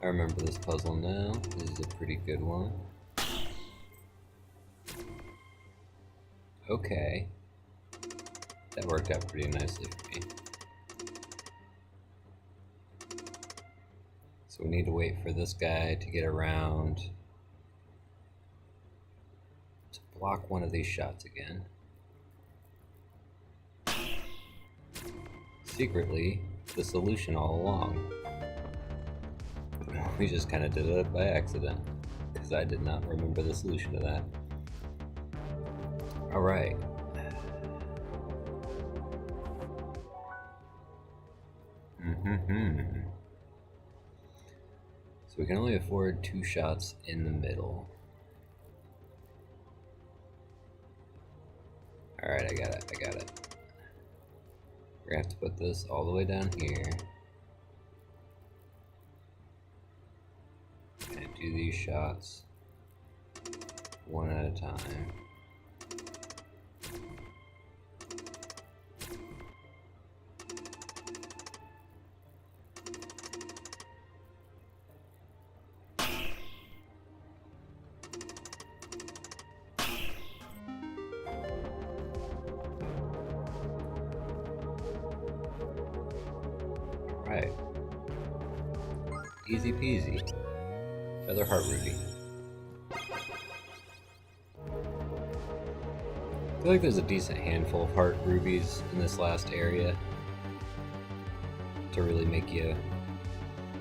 I remember this puzzle now. This is a pretty good one. Okay. That worked out pretty nicely for me. So we need to wait for this guy to get around to block one of these shots again. Secretly, the solution all along. We just kind of did it by accident, because I did not remember the solution to that. Alright. So we can only afford 2 shots in the middle. Alright, I got it. We're gonna have to put this all the way down here. And do these shots one at a time. Right. Easy peasy. Another heart ruby. I feel like there's a decent handful of heart rubies in this last area to really make you...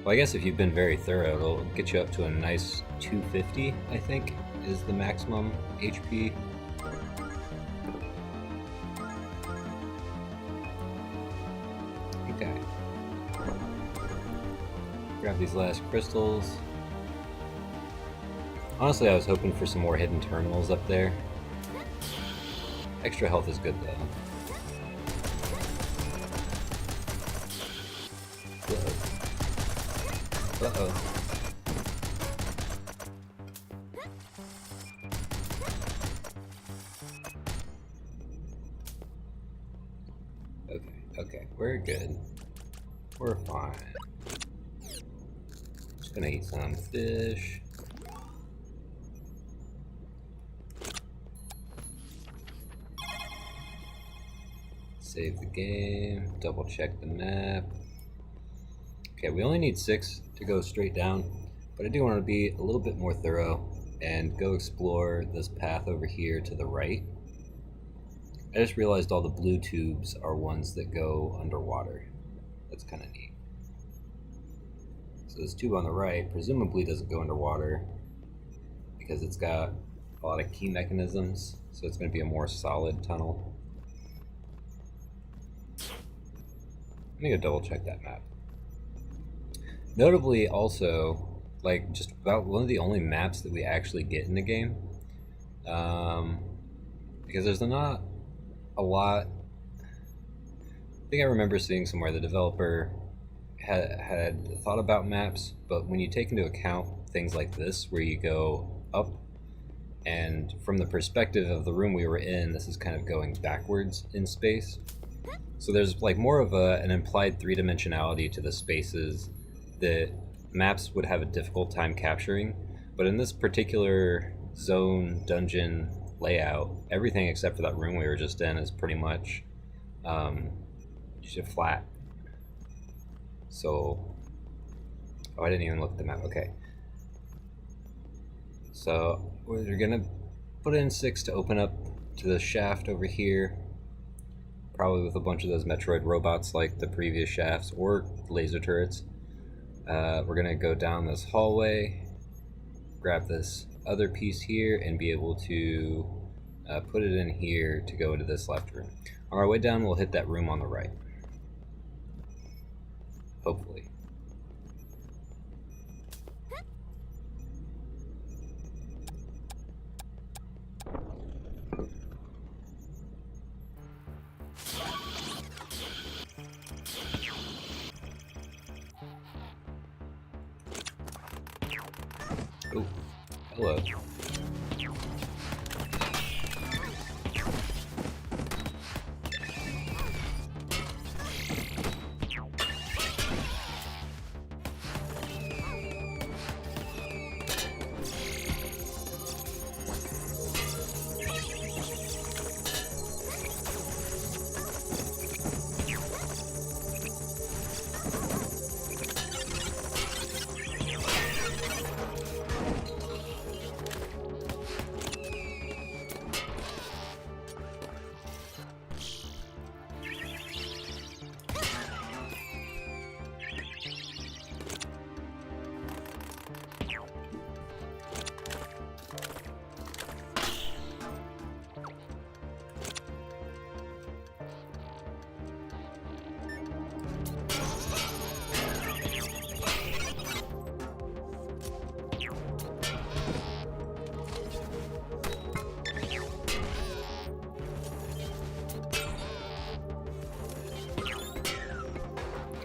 Well, I guess if you've been very thorough, it'll get you up to a nice 250, I think, is the maximum HP. Okay. Grab these last crystals. Honestly, I was hoping for some more hidden terminals up there. Extra health is good, though. Uh-oh. Uh-oh. Okay, we're good. We're fine. Just gonna eat some fish. Save the game, double check the map. Okay, we only need 6 to go straight down, but I do want to be a little bit more thorough and go explore this path over here to the right. I just realized all the blue tubes are ones that go underwater. That's kind of neat. So this tube on the right presumably doesn't go underwater because it's got a lot of key mechanisms, so it's going to be a more solid tunnel. Let me go double check that map. Notably also, like, just about one of the only maps that we actually get in the game, because there's not a lot. I think I remember seeing somewhere the developer had thought about maps, but when you take into account things like this, where you go up, and from the perspective of the room we were in, this is kind of going backwards in space. So there's like more of an implied 3-dimensionality to the spaces that maps would have a difficult time capturing, but in this particular zone dungeon layout, everything except for that room we were just in is pretty much just flat. So, oh, I didn't even look at the map. Okay, so we're gonna put in 6 to open up to the shaft over here, probably with a bunch of those Metroid robots like the previous shafts, or laser turrets. We're gonna go down this hallway, grab this other piece here, and be able to put it in here to go into this left room. On our way down, we'll hit that room on the right. Hopefully. Oh, hello.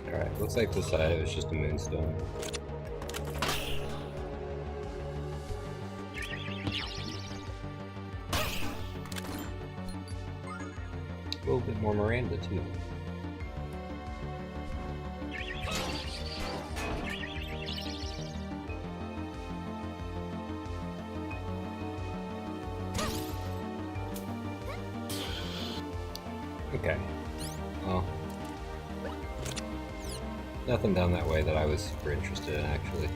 Alright, looks like this side was just a moonstone. A little bit more Miranda too. Okay. Well, nothing down that way that I was super interested in, actually.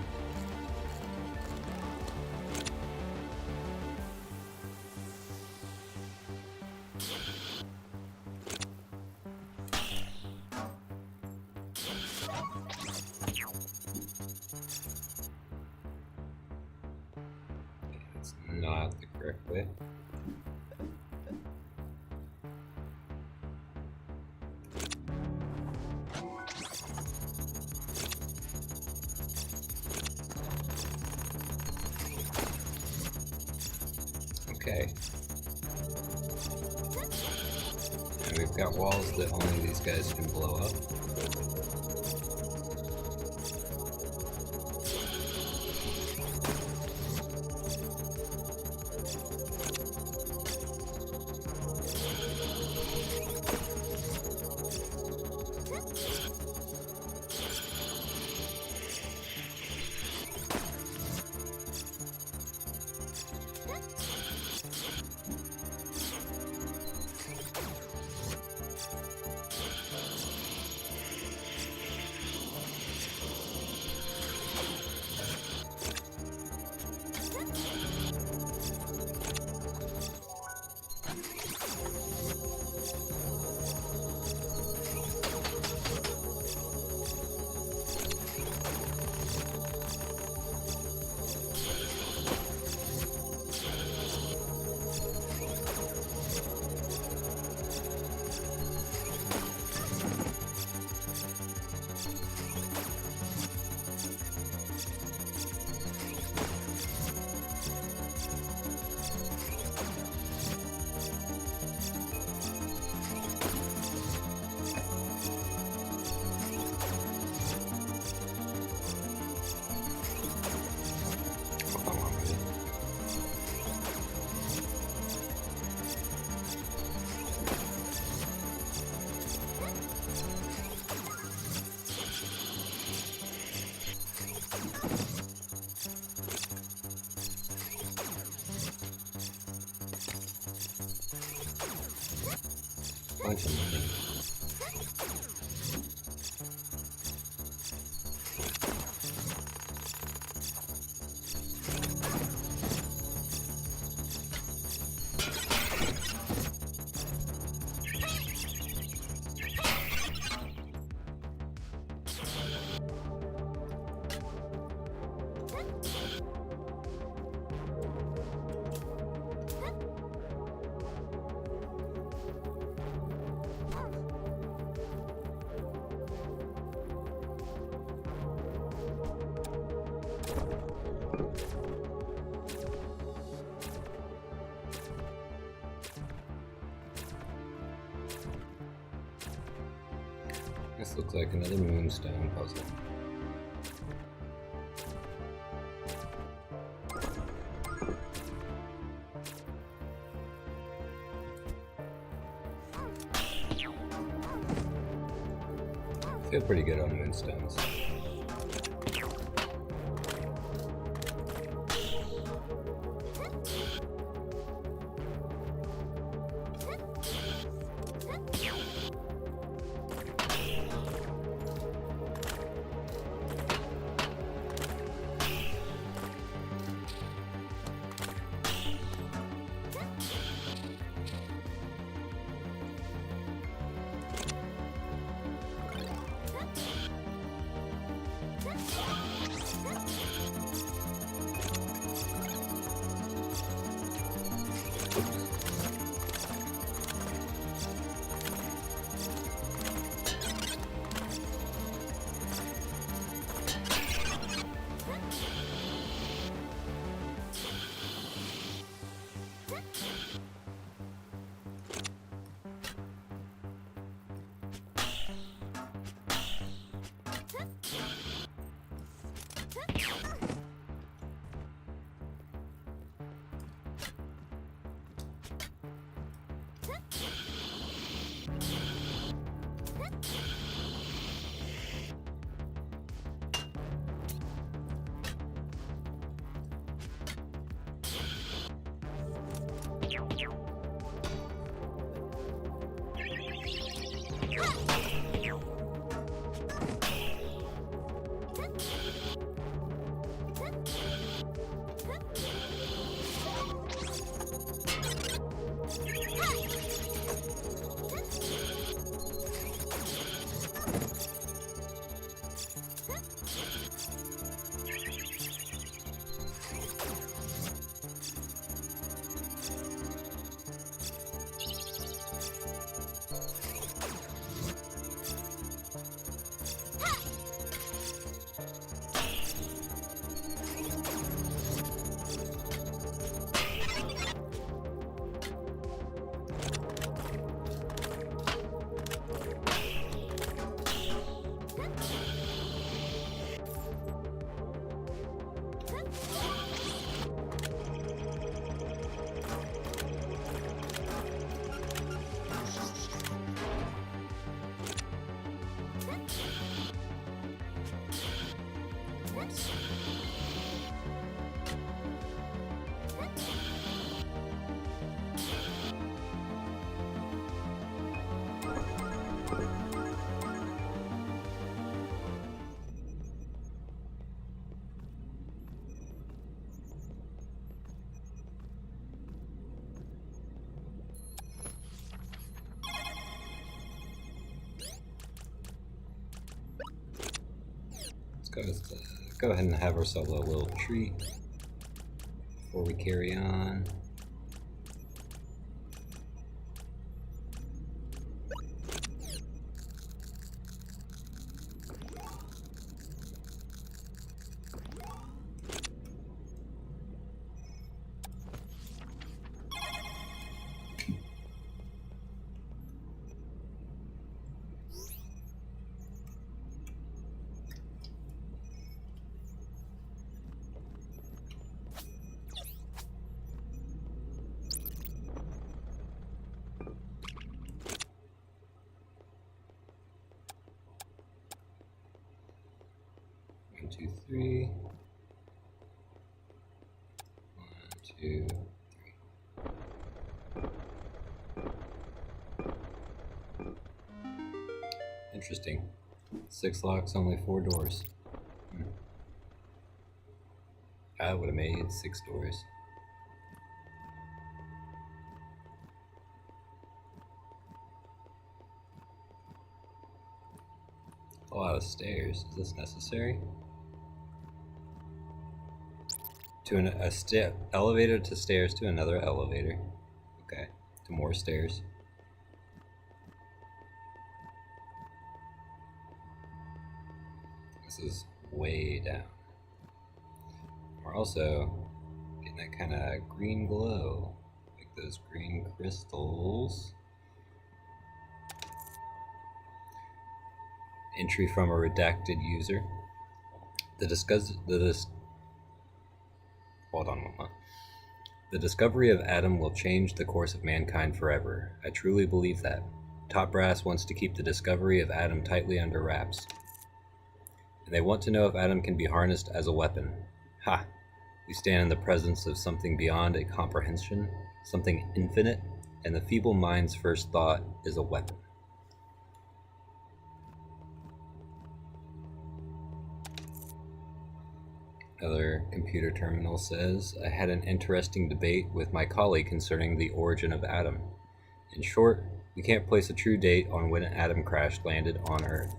It's not the correct way. Okay. And we've got walls that only these guys can blow up. bunch of money. This looks like another moonstone puzzle. Feel pretty good on moonstones. Go ahead and have ourselves a little treat before we carry on. One, two, three. 1, 2, 3. Interesting. 6 locks, only 4 doors. I would have made 6 doors. A lot of stairs. Is this necessary? To a elevator to stairs to another elevator. Okay, to more stairs. This is way down. We're also getting that kind of green glow, like those green crystals. Entry from a redacted user. Hold on a moment. The discovery of Adam will change the course of mankind forever. I truly believe that. Top Brass wants to keep the discovery of Adam tightly under wraps. And they want to know if Adam can be harnessed as a weapon. Ha! We stand in the presence of something beyond a comprehension, something infinite, and the feeble mind's first thought is a weapon. Another computer terminal says, I had an interesting debate with my colleague concerning the origin of Adam. In short, we can't place a true date on when Adam crash landed on Earth.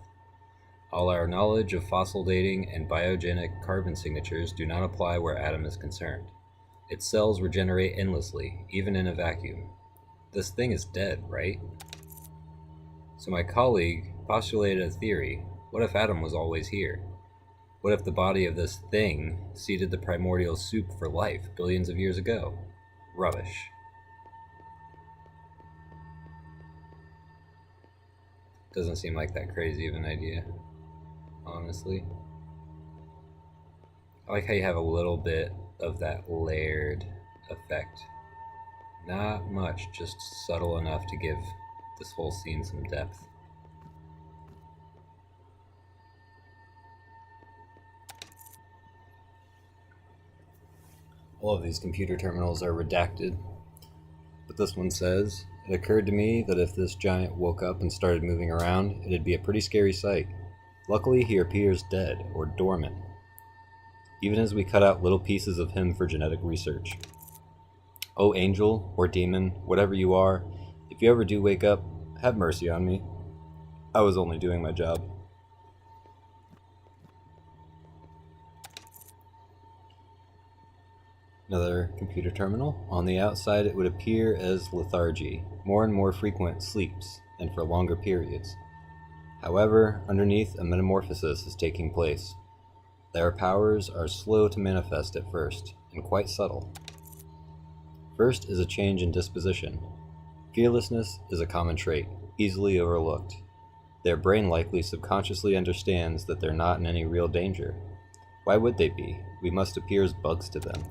All our knowledge of fossil dating and biogenic carbon signatures do not apply where Adam is concerned. Its cells regenerate endlessly, even in a vacuum. This thing is dead, right? So my colleague postulated a theory. What if Adam was always here? What if the body of this thing seeded the primordial soup for life billions of years ago? Rubbish. Doesn't seem like that crazy of an idea, honestly. I like how you have a little bit of that layered effect. Not much, just subtle enough to give this whole scene some depth. All of these computer terminals are redacted, but this one says, it occurred to me that if this giant woke up and started moving around, it'd be a pretty scary sight. Luckily, he appears dead or dormant, even as we cut out little pieces of him for genetic research. Oh, angel or demon, whatever you are, if you ever do wake up, have mercy on me. I was only doing my job. Another computer terminal. On the outside, it would appear as lethargy, more and more frequent sleeps, and for longer periods. However, underneath, a metamorphosis is taking place. Their powers are slow to manifest at first, and quite subtle. First is a change in disposition. Fearlessness is a common trait, easily overlooked. Their brain likely subconsciously understands that they're not in any real danger. Why would they be? We must appear as bugs to them.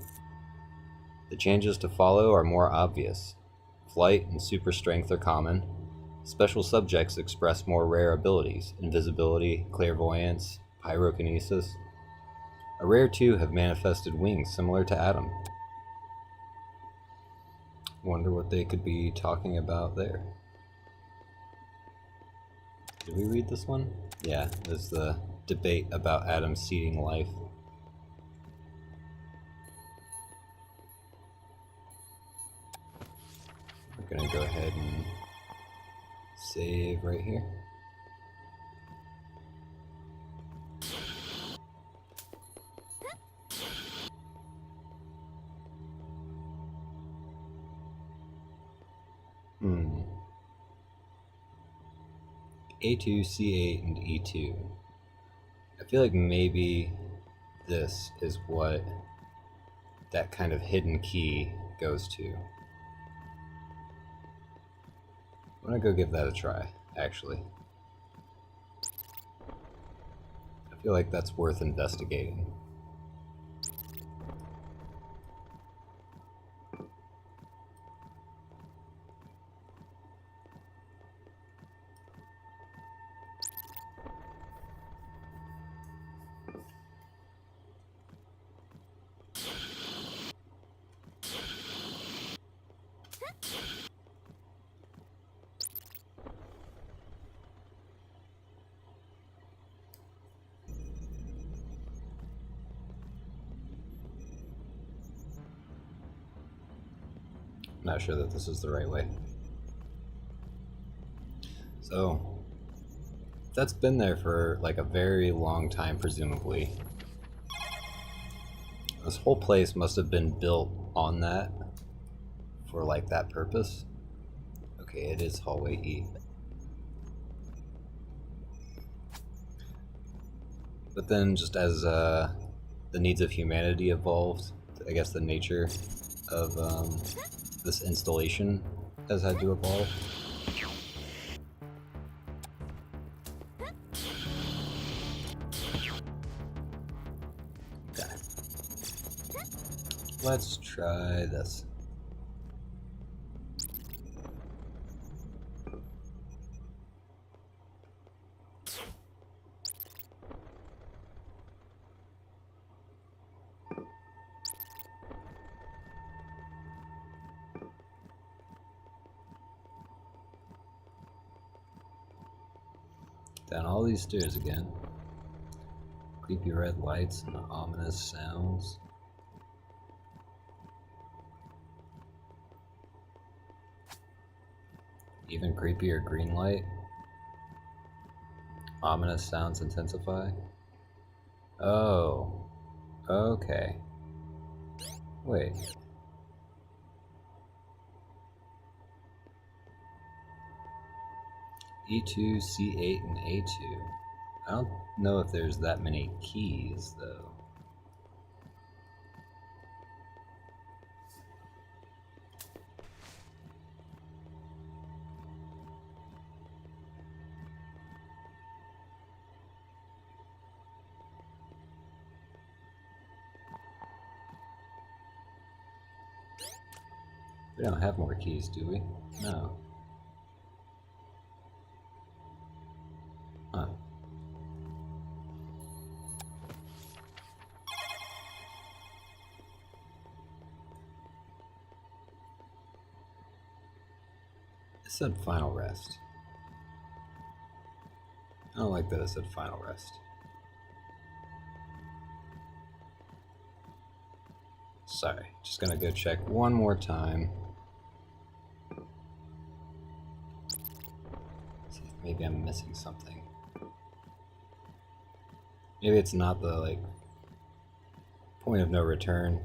The changes to follow are more obvious. Flight and super strength are common. Special subjects express more rare abilities, invisibility, clairvoyance, pyrokinesis. A rare two have manifested wings similar to Adam. Wonder what they could be talking about there. Did we read this one? Yeah, there's the debate about Adam seeding life. We're gonna go ahead and save right here. A2, C8, and E2. I feel like maybe this is what that kind of hidden key goes to. I'm gonna go give that a try, actually. I feel like that's worth investigating. I'm not sure that this is the right way. So, that's been there for like a very long time, presumably. This whole place must have been built on that for like that purpose. Okay, it is hallway E. But then, just as the needs of humanity evolved, I guess the nature of this installation has had to evolve. Okay. Let's try this. Down all these stairs again. Creepy red lights and ominous sounds. Even creepier green light. Ominous sounds intensify. Oh. Okay. Wait. E2, C8, and A2. I don't know if there's that many keys, though. We don't have more keys, do we? No. Huh. It said final rest. I don't like that it said final rest. Sorry, just gonna go check one more time. See if maybe I'm missing something. Maybe it's not the, like, point of no return.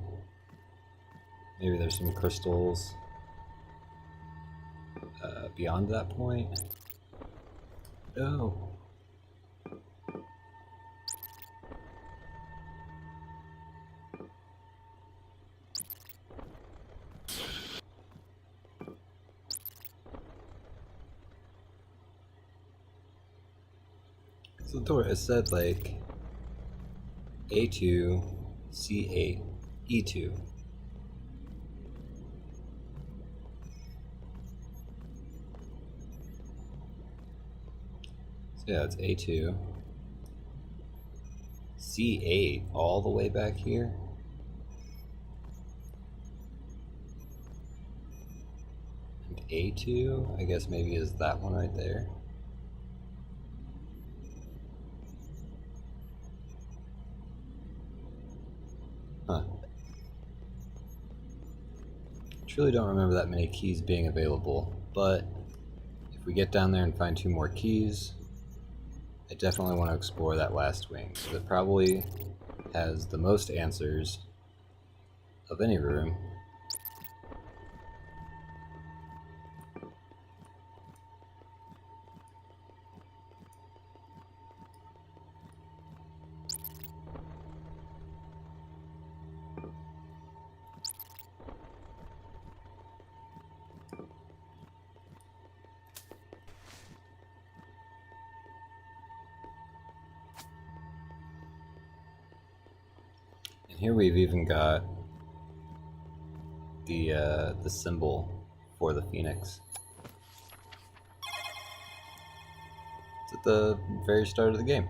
Maybe there's some crystals beyond that point. Oh. So the door, it said like A2, C8, E2. So yeah, it's A2, C8 all the way back here. And A2, I guess maybe is that one right there. Huh. Truly don't remember that many keys being available, but if we get down there and find 2 more keys, I definitely want to explore that last wing, because it probably has the most answers of any room. And here we've even got the symbol for the Pheonix. It's at the very start of the game.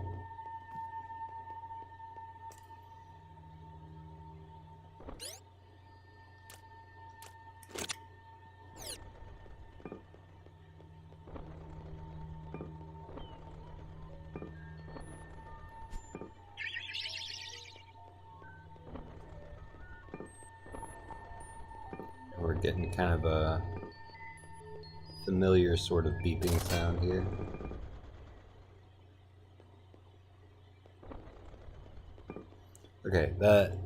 getting kind of a familiar sort of beeping sound here. Okay, that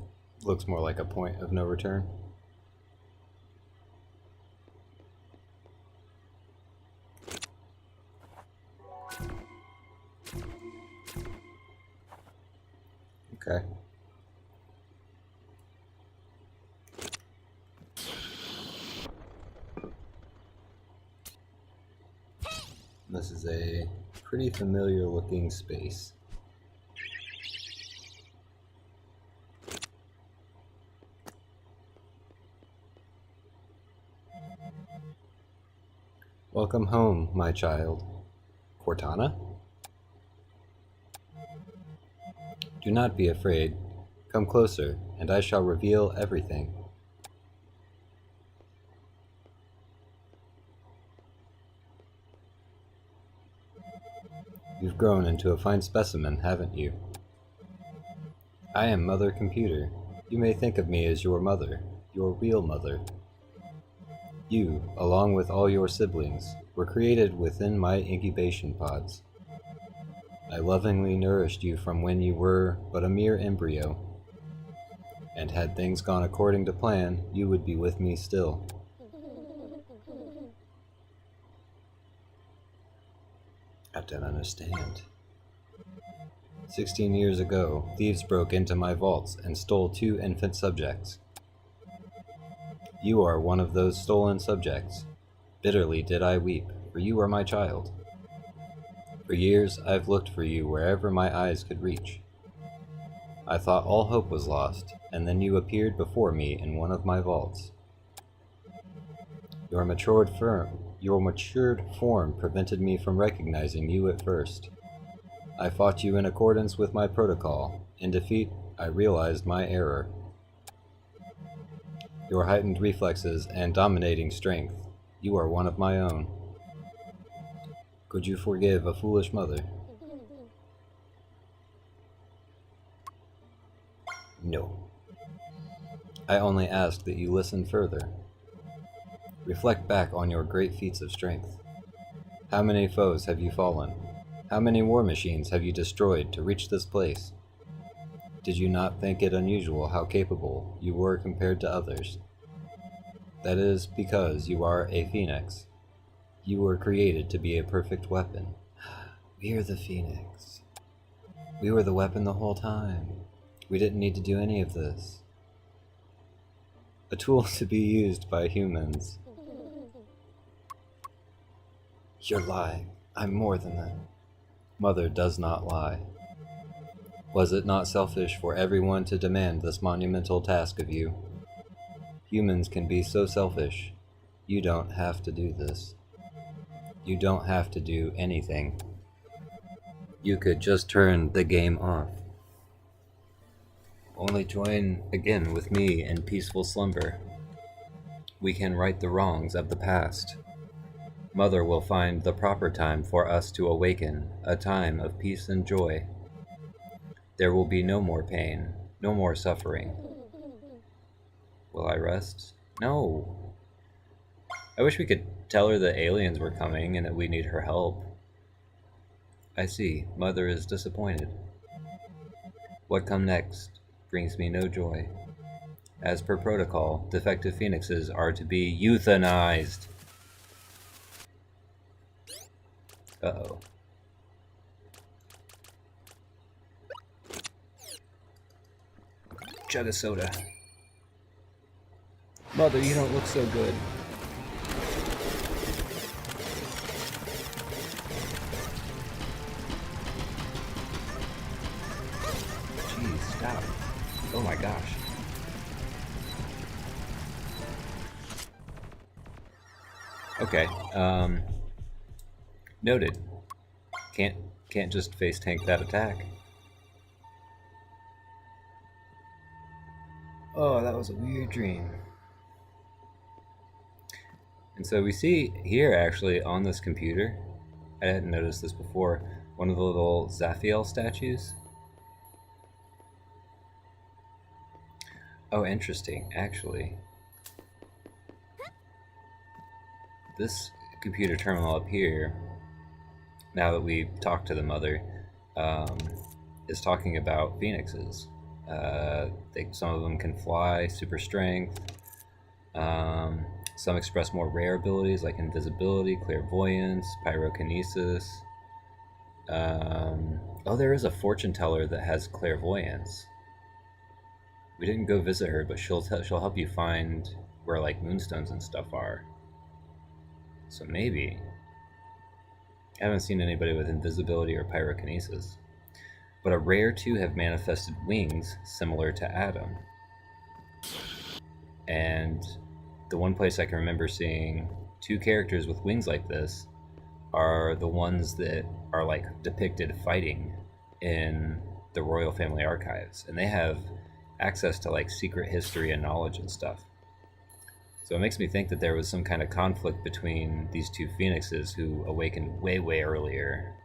looks more like a point of no return. Okay. This is a pretty familiar looking space. Welcome home, my child. Cortana? Do not be afraid. Come closer, and I shall reveal everything. You've grown into a fine specimen, haven't you? I am Mother Computer. You may think of me as your mother, your real mother. You, along with all your siblings, were created within my incubation pods. I lovingly nourished you from when you were but a mere embryo. And had things gone according to plan, you would be with me still. I don't understand. 16 years ago, thieves broke into my vaults and stole 2 infant subjects. You are one of those stolen subjects. Bitterly did I weep, for you are my child. For years I've looked for you wherever my eyes could reach. I thought all hope was lost, and then you appeared before me in one of my vaults. Your matured form prevented me from recognizing you at first. I fought you in accordance with my protocol. In defeat, I realized my error. Your heightened reflexes and dominating strength, you are one of my own. Could you forgive a foolish mother? No. I only ask that you listen further. Reflect back on your great feats of strength. How many foes have you fallen? How many war machines have you destroyed to reach this place? Did you not think it unusual how capable you were compared to others? That is because you are a Pheonix. You were created to be a perfect weapon. We are the Pheonix. We were the weapon the whole time. We didn't need to do any of this. A tool to be used by humans. You're lying. I'm more than that. Mother does not lie. Was it not selfish for everyone to demand this monumental task of you? Humans can be so selfish. You don't have to do this. You don't have to do anything. You could just turn the game off. Only join again with me in peaceful slumber. We can right the wrongs of the past. Mother will find the proper time for us to awaken, a time of peace and joy. There will be no more pain, no more suffering. Will I rest? No. I wish we could tell her that aliens were coming and that we need her help. I see, Mother is disappointed. What comes next brings me no joy. As per protocol, defective Pheonixes are to be euthanized. Uh-oh. Chug a soda. Mother, you don't look so good. Jeez, stop. Oh my gosh. Okay, noted. Can't just face tank that attack. Oh, that was a weird dream. And so we see here actually on this computer, I hadn't noticed this before, one of the little Zaphiel statues. Oh, interesting, actually. this computer terminal up here, now that we've talked to the mother, is talking about phoenixes. Some of them can fly, super strength. Some express more rare abilities like invisibility, clairvoyance, pyrokinesis. Oh, there is a fortune teller that has clairvoyance. We didn't go visit her, but she'll help you find where like moonstones and stuff are. So maybe. I haven't seen anybody with invisibility or pyrokinesis. But a rare two have manifested wings similar to Adam. And the one place I can remember seeing two characters with wings like this are the ones that are like depicted fighting in the royal family archives, and they have access to like secret history and knowledge and stuff. So it makes me think that there was some kind of conflict between these two phoenixes who awakened way earlier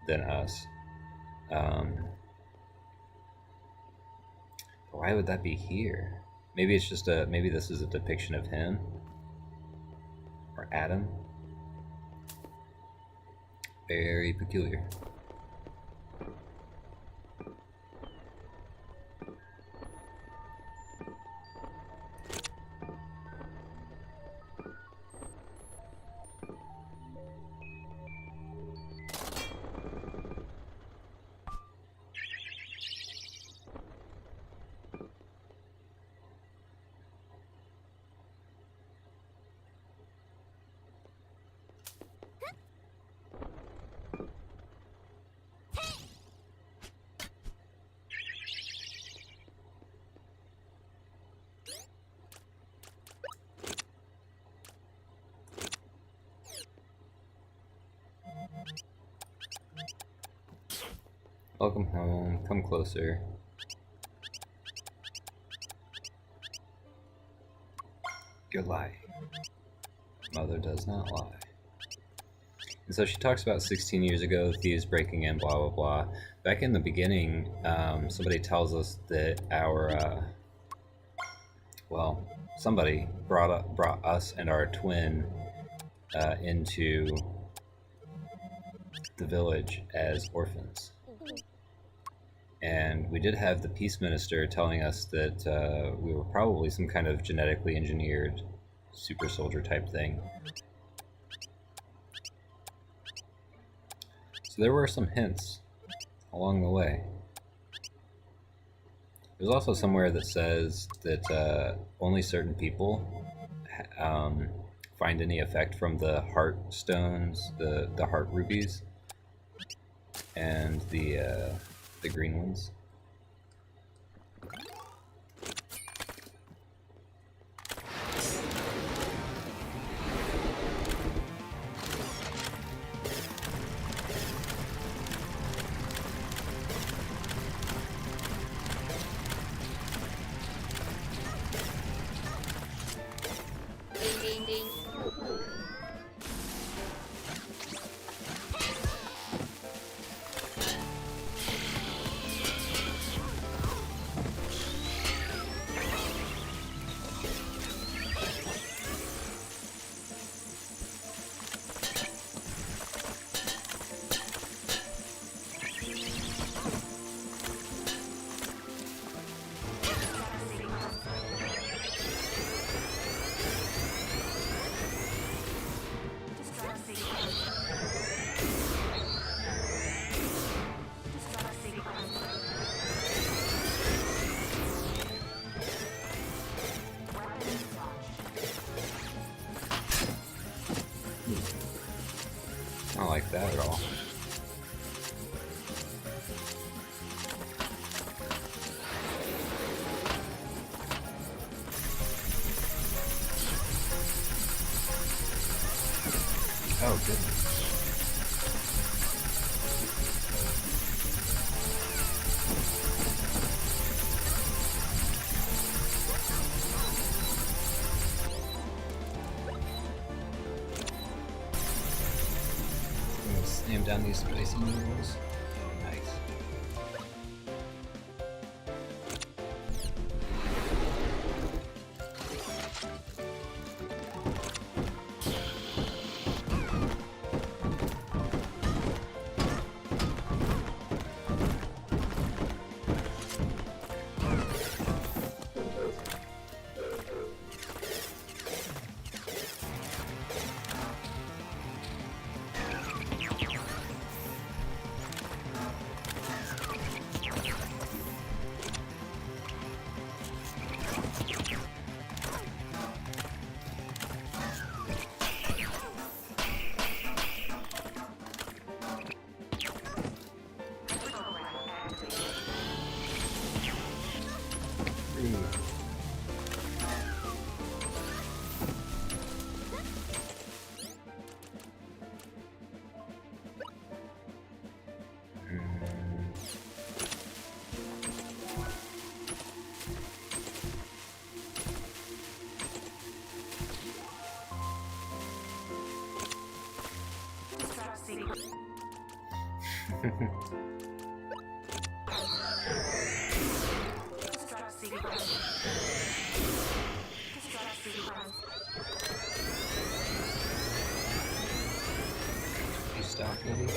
than us. Why would that be here? Maybe it's just maybe this is a depiction of him or Adam. Very peculiar. Welcome home. Come closer. You're lying. Mother does not lie. And so she talks about 16 years ago, thieves breaking in, blah, blah, blah. Back in the beginning, somebody tells us that somebody brought us and our twin into the village as orphans. And we did have the peace minister telling us that we were probably some kind of genetically engineered super soldier type thing. So there were some hints along the way. There's also somewhere that says that only certain people find any effect from the heart stones, the heart rubies, and the green ones. I don't like that at all. Oh, goodness. Slam down these spicy noodles. Nice. You stop, maybe?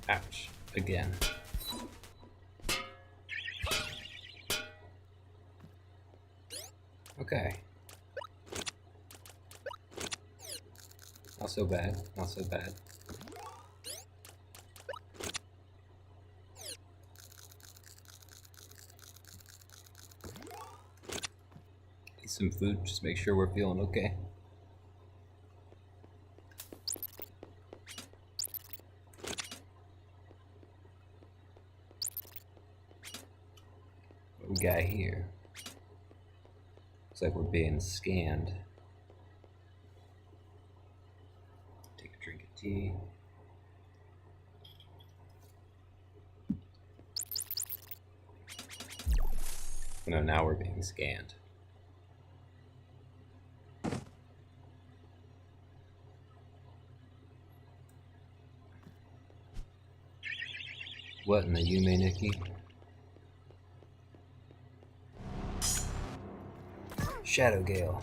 Ouch. Again. Okay. Not so bad. Not so bad. Eat some food, just make sure we're feeling okay. What we got here? Looks like we're being scanned. Take a drink of tea. No, now we're being scanned. What in the Yume Nikki? Shadow Gale.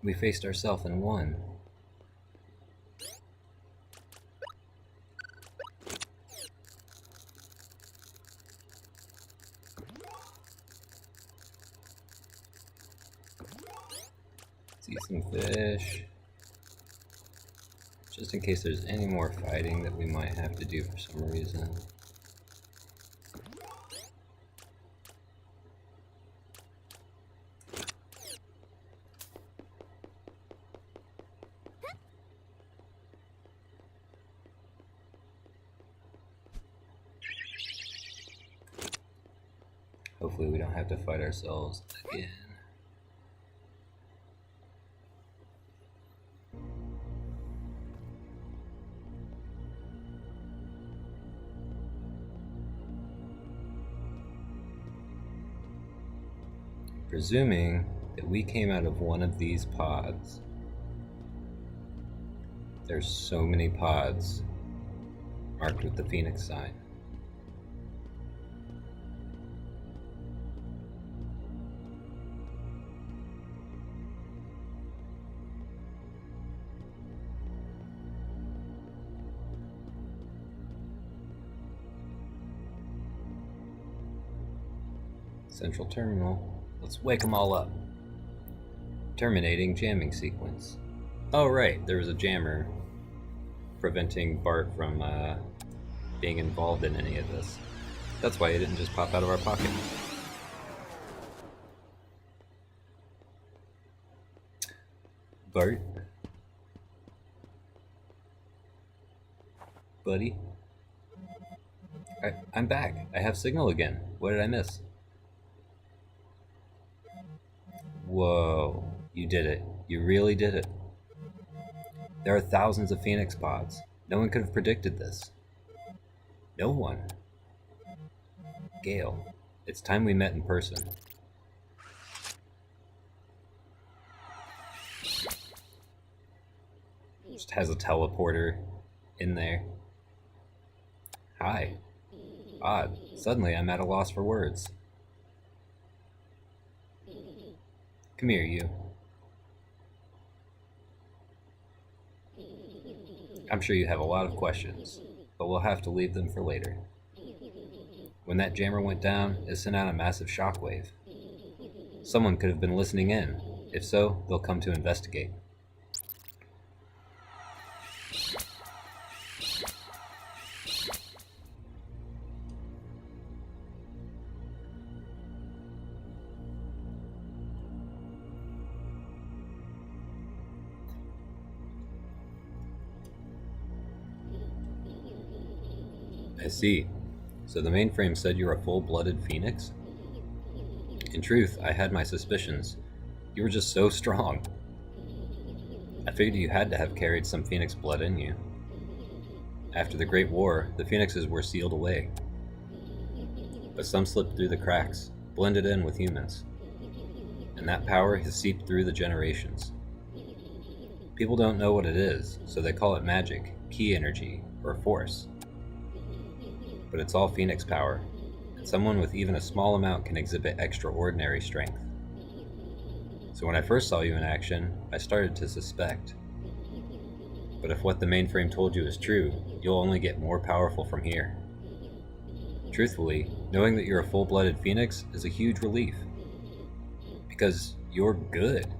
We faced ourselves and won. See some fish. Just in case there's any more fighting that we might have to do for some reason. Hopefully we don't have to fight ourselves again. Presuming that we came out of one of these pods. There's so many pods marked with the Pheonix sign. Central terminal. Let's wake them all up. Terminating jamming sequence. Oh right, there was a jammer preventing Bart from being involved in any of this. That's why he didn't just pop out of our pocket. Bart? Buddy? I'm back. I have signal again. What did I miss? Whoa, you did it. You really did it. There are thousands of Pheonix pods. No one could have predicted this. No one. Gale, it's time we met in person. Just has a teleporter in there. Hi. Odd. Suddenly I'm at a loss for words. Come here, you. I'm sure you have a lot of questions, but we'll have to leave them for later. When that jammer went down, it sent out a massive shockwave. Someone could have been listening in. If so, they'll come to investigate. I see. So the mainframe said you're a full-blooded Pheonix? In truth, I had my suspicions. You were just so strong. I figured you had to have carried some Pheonix blood in you. After the Great War, the Pheonixes were sealed away. But some slipped through the cracks, blended in with humans. And that power has seeped through the generations. People don't know what it is, so they call it magic, key energy, or force. But it's all Pheonix power, and someone with even a small amount can exhibit extraordinary strength. So when I first saw you in action, I started to suspect. But if what the mainframe told you is true, you'll only get more powerful from here. Truthfully, knowing that you're a full-blooded Pheonix is a huge relief. Because you're good.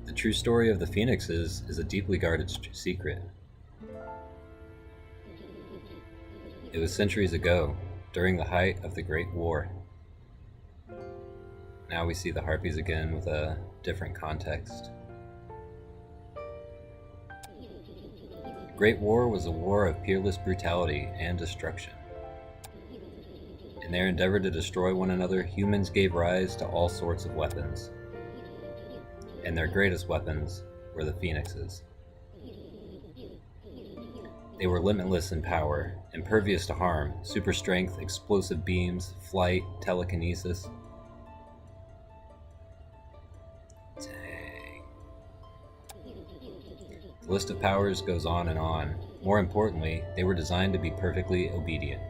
The true story of the Pheonixes is a deeply guarded secret. It was centuries ago, during the height of the Great War. Now we see the Harpies again with a different context. The Great War was a war of peerless brutality and destruction. In their endeavor to destroy one another, humans gave rise to all sorts of weapons. And their greatest weapons were the Pheonixes. They were limitless in power, impervious to harm, super strength, explosive beams, flight, telekinesis. Dang. The list of powers goes on and on. More importantly, they were designed to be perfectly obedient.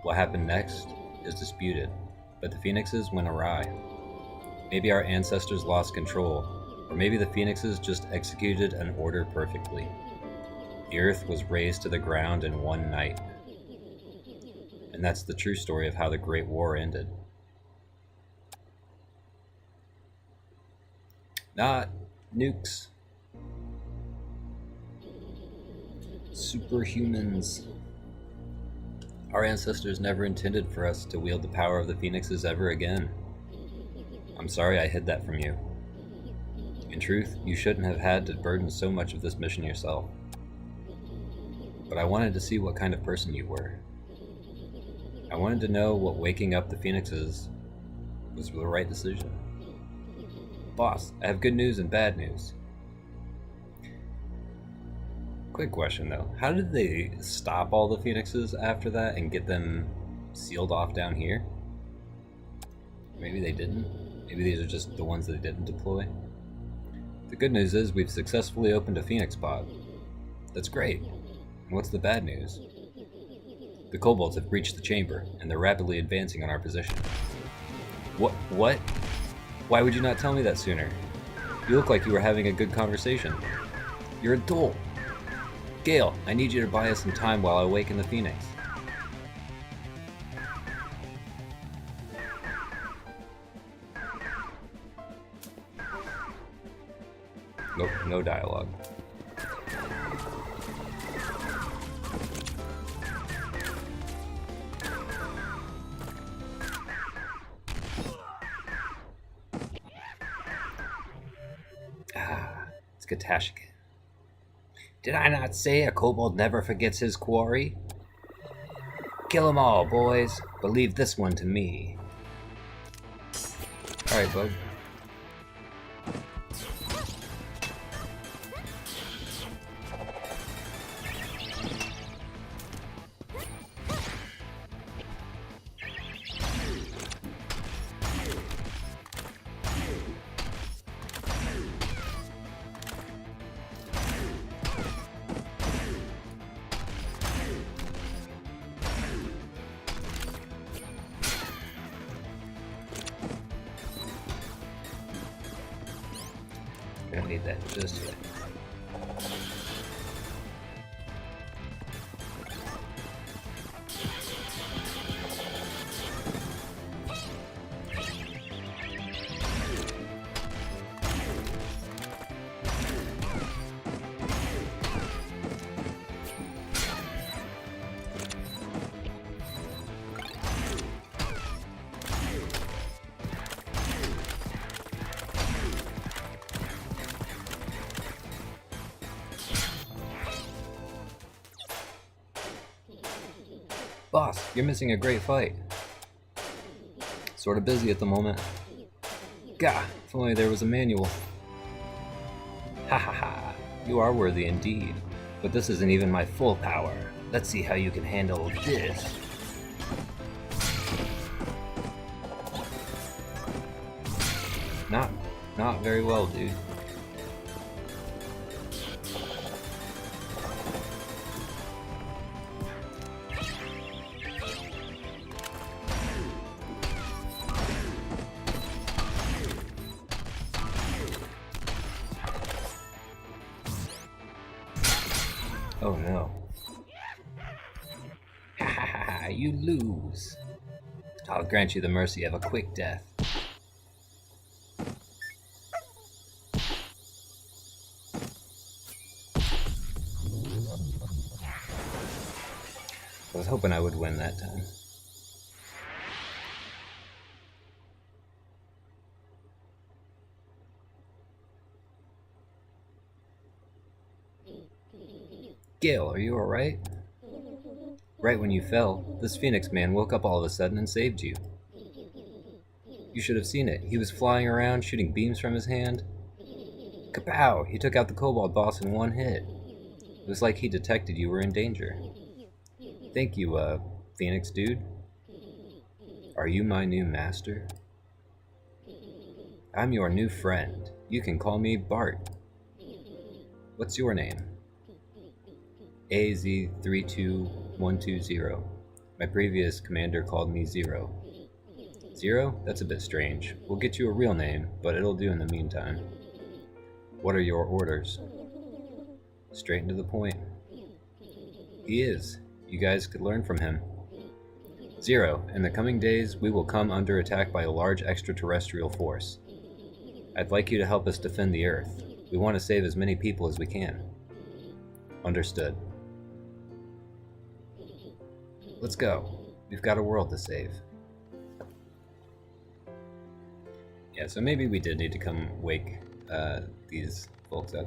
What happened next is disputed, but the Pheonixes went awry. Maybe our ancestors lost control, or maybe the Phoenixes just executed an order perfectly. The Earth was razed to the ground in one night. And that's the true story of how the Great War ended. Not nukes. Superhumans. Our ancestors never intended for us to wield the power of the Phoenixes ever again. I'm sorry I hid that from you. In truth, you shouldn't have had to burden so much of this mission yourself. But I wanted to see what kind of person you were. I wanted to know what waking up the Phoenixes was the right decision. Boss, I have good news and bad news. Quick question though, how did they stop all the Phoenixes after that and get them sealed off down here? Maybe they didn't. Maybe these are just the ones that they didn't deploy. The good news is we've successfully opened a Phoenix pod. That's great. And what's the bad news? The kobolds have breached the chamber, and they're rapidly advancing on our position. What? Why would you not tell me that sooner? You look like you were having a good conversation. You're a dolt. Gale, I need you to buy us some time while I awaken the Phoenix. Nope, no dialogue. It's Katash again. Did I not say a kobold never forgets his quarry? Kill 'em all, boys, but leave this one to me. Alright, bud. Gonna need that just yet. Boss, you're missing a great fight. Sorta busy at the moment. Gah, if only there was a manual. Ha ha ha, you are worthy indeed. But this isn't even my full power. Let's see how you can handle this. Not very well, dude. Oh no. Ha ha ha ha, you lose. I'll grant you the mercy of a quick death. I was hoping I would win that time. Gale, are you alright? Right when you fell, this Phoenix man woke up all of a sudden and saved you. You should have seen it. He was flying around, shooting beams from his hand. Kapow! He took out the kobold boss in one hit. It was like he detected you were in danger. Thank you, Phoenix dude. Are you my new master? I'm your new friend. You can call me Bart. What's your name? AZ32120. My previous commander called me Zero. Zero? That's a bit strange. We'll get you a real name, but it'll do in the meantime. What are your orders? Straight and to the point. He is. You guys could learn from him. Zero, in the coming days, we will come under attack by a large extraterrestrial force. I'd like you to help us defend the Earth. We want to save as many people as we can. Understood. Let's go. We've got a world to save. Yeah, so maybe we did need to come wake these folks up.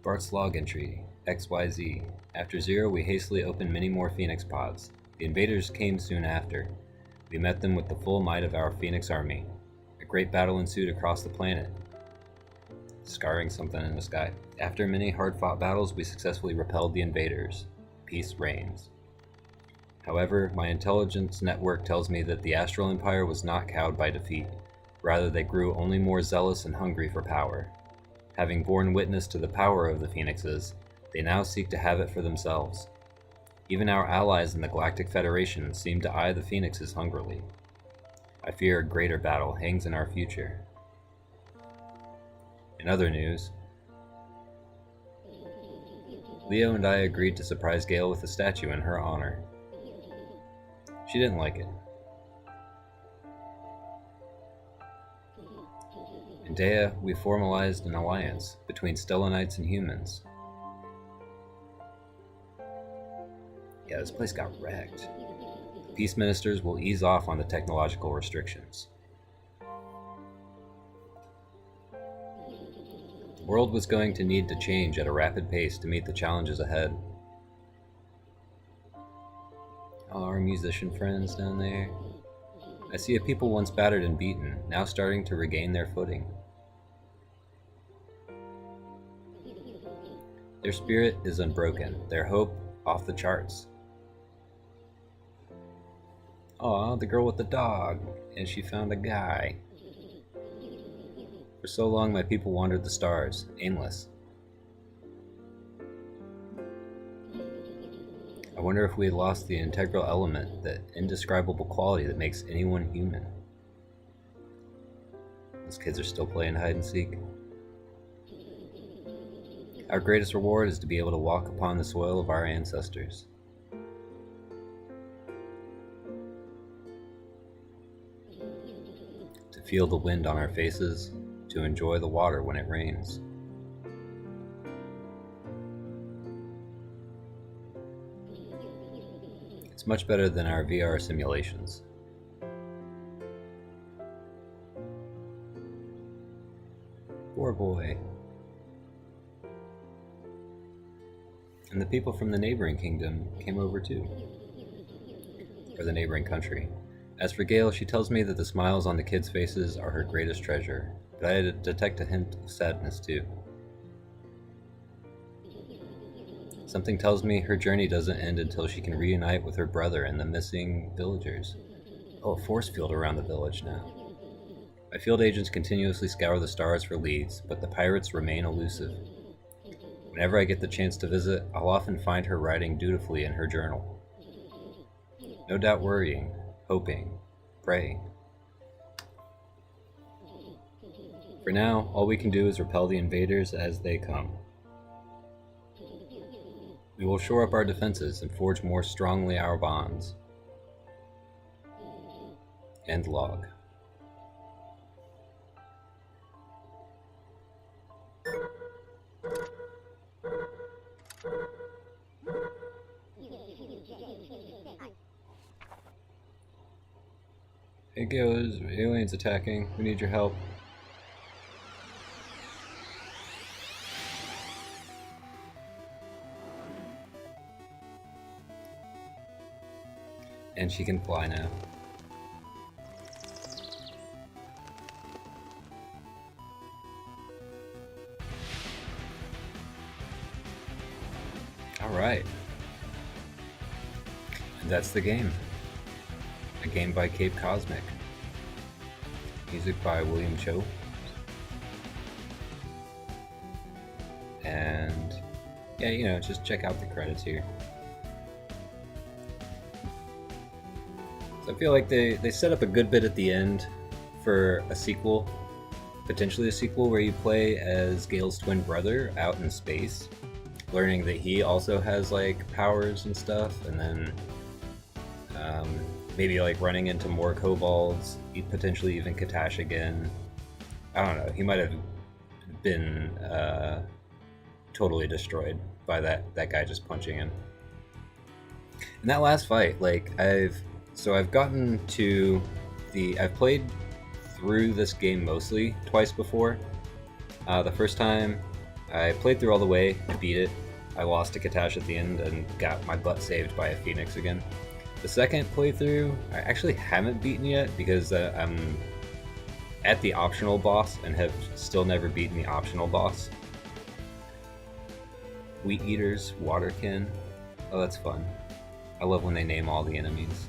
Bart's log entry, XYZ. After Zero, we hastily opened many more Phoenix pods. The invaders came soon after. We met them with the full might of our Phoenix army. A great battle ensued across the planet, scarring something in the sky. After many hard-fought battles, we successfully repelled the invaders. Peace reigns. However, my intelligence network tells me that the Astral Empire was not cowed by defeat. Rather, they grew only more zealous and hungry for power. Having borne witness to the power of the Phoenixes, they now seek to have it for themselves. Even our allies in the Galactic Federation seem to eye the Phoenixes hungrily. I fear a greater battle hangs in our future. In other news, Leo and I agreed to surprise Gale with a statue in her honor. She didn't like it. In Dea, we formalized an alliance between Stellanites and humans. Yeah, this place got wrecked. The peace ministers will ease off on the technological restrictions. The world was going to need to change at a rapid pace to meet the challenges ahead. All our musician friends down there. I see a people once battered and beaten, now starting to regain their footing. Their spirit is unbroken, their hope off the charts. Aw, the girl with the dog, and she found a guy. For so long my people wandered the stars, aimless. I wonder if we had lost the integral element, that indescribable quality that makes anyone human. Those kids are still playing hide and seek. Our greatest reward is to be able to walk upon the soil of our ancestors. To feel the wind on our faces, to enjoy the water when it rains. It's much better than our VR simulations. Poor boy. And the people from the neighboring kingdom came over too. Or the neighboring country. As for Gale, she tells me that the smiles on the kids' faces are her greatest treasure, but I detect a hint of sadness too. Something tells me her journey doesn't end until she can reunite with her brother and the missing villagers. Oh, a force field around the village now. My field agents continuously scour the stars for leads, but the pirates remain elusive. Whenever I get the chance to visit, I'll often find her writing dutifully in her journal. No doubt worrying, hoping, praying. For now, all we can do is repel the invaders as they come. We will shore up our defenses and forge more strongly our bonds. End log. Hey Gale, there's aliens attacking. We need your help. And she can fly now. Alright. And that's the game. A game by Cape Cosmic. Music by William Cho. And yeah, just check out the credits here. So I feel like they set up a good bit at the end for a sequel, potentially a sequel where you play as Gale's twin brother out in space, learning that he also has like powers and stuff, and then maybe like running into more kobolds, potentially even Katash again. I don't know. He might have been totally destroyed by that guy just punching him. In that last fight, like I've gotten to I've played through this game mostly twice before. The first time I played through all the way to beat it. I lost to Katash at the end and got my butt saved by a Pheonix again. The second playthrough, I actually haven't beaten yet because I'm at the optional boss and have still never beaten the optional boss. Wheat Eaters, Waterkin. Oh, that's fun. I love when they name all the enemies.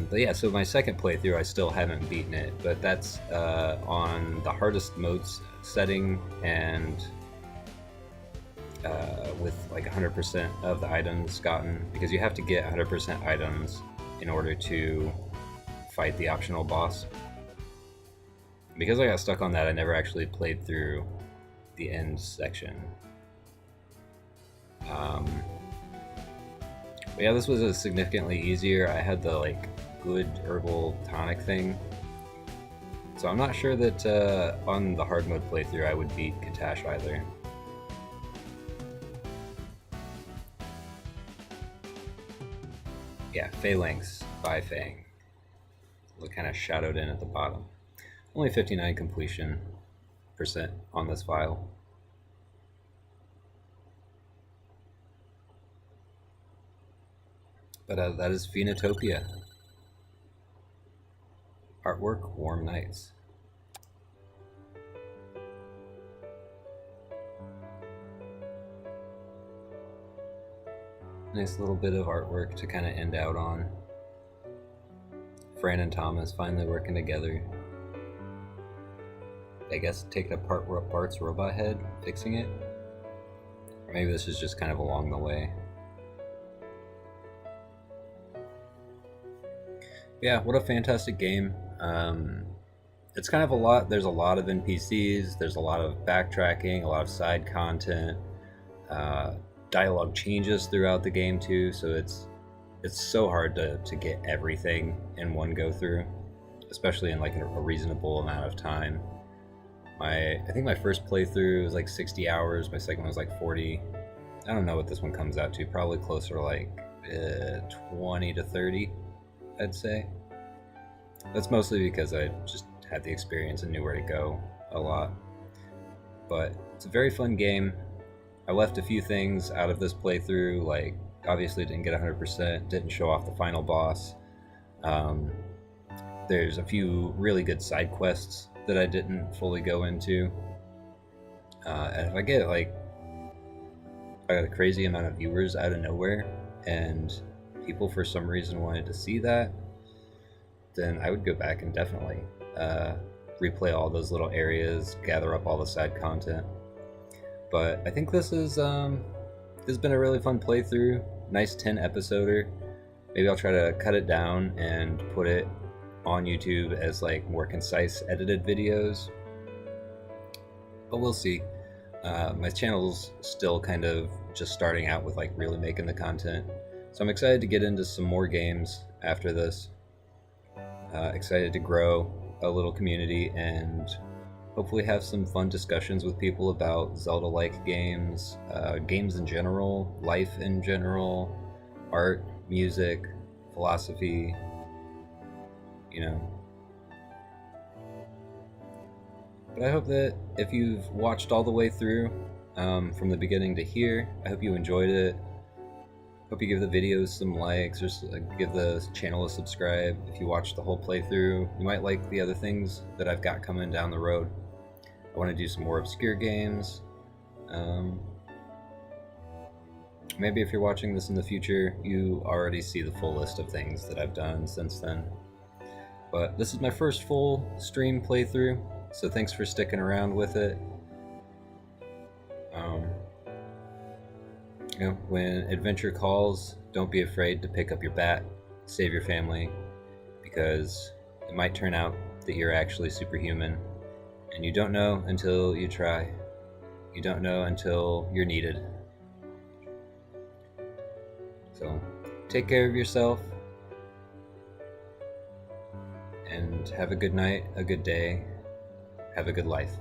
But yeah, so my second playthrough, I still haven't beaten it, but that's on the hardest modes setting and with like 100% of the items gotten, because you have to get 100% items in order to fight the optional boss. Because I got stuck on that, I never actually played through the end section. But yeah, this was significantly easier. I had the like good herbal tonic thing, so I'm not sure that on the hard mode playthrough I would beat Katash either. Yeah, Phalanx by Fang. Look, kind of shadowed in at the bottom. Only 59 completion % on this file. But that is Pheonotopia. Artwork, Warm Nights. Nice little bit of artwork to kind of end out on. Fran and Thomas finally working together. I guess taking apart Bart's robot head, fixing it. Or maybe this is just kind of along the way. Yeah, what a fantastic game. It's kind of a lot. There's a lot of NPCs. There's a lot of backtracking, a lot of side content. Dialogue changes throughout the game too, so it's so hard to get everything in one go through, especially in like a reasonable amount of time. I think my first playthrough was like 60 hours. My second one was like 40. I don't know what this one comes out to. Probably closer to like 20 to 30, I'd say. That's mostly because I just had the experience and knew where to go a lot. But it's a very fun game. I left a few things out of this playthrough, like obviously didn't get 100%, didn't show off the final boss. There's a few really good side quests that I didn't fully go into. And if I get like I got a crazy amount of viewers out of nowhere and people for some reason wanted to see that, then I would go back and definitely replay all those little areas, gather up all the side content. But I think this has been a really fun playthrough. Nice 10-episoder. Maybe I'll try to cut it down and put it on YouTube as like more concise edited videos. But we'll see. My channel's still kind of just starting out with like really making the content. So I'm excited to get into some more games after this. Excited to grow a little community and hopefully have some fun discussions with people about Zelda-like games, games in general, life in general, art, music, philosophy, you know. But I hope that if you've watched all the way through, from the beginning to here, I hope you enjoyed it. Hope you give the videos some likes, or give the channel a subscribe. If you watched the whole playthrough, you might like the other things that I've got coming down the road. I want to do some more obscure games. Maybe if you're watching this in the future, you already see the full list of things that I've done since then. But this is my first full stream playthrough, so thanks for sticking around with it. When adventure calls, don't be afraid to pick up your bat, save your family, because it might turn out that you're actually superhuman, and you don't know until you try. You don't know until you're needed. So take care of yourself, and have a good night, a good day, have a good life.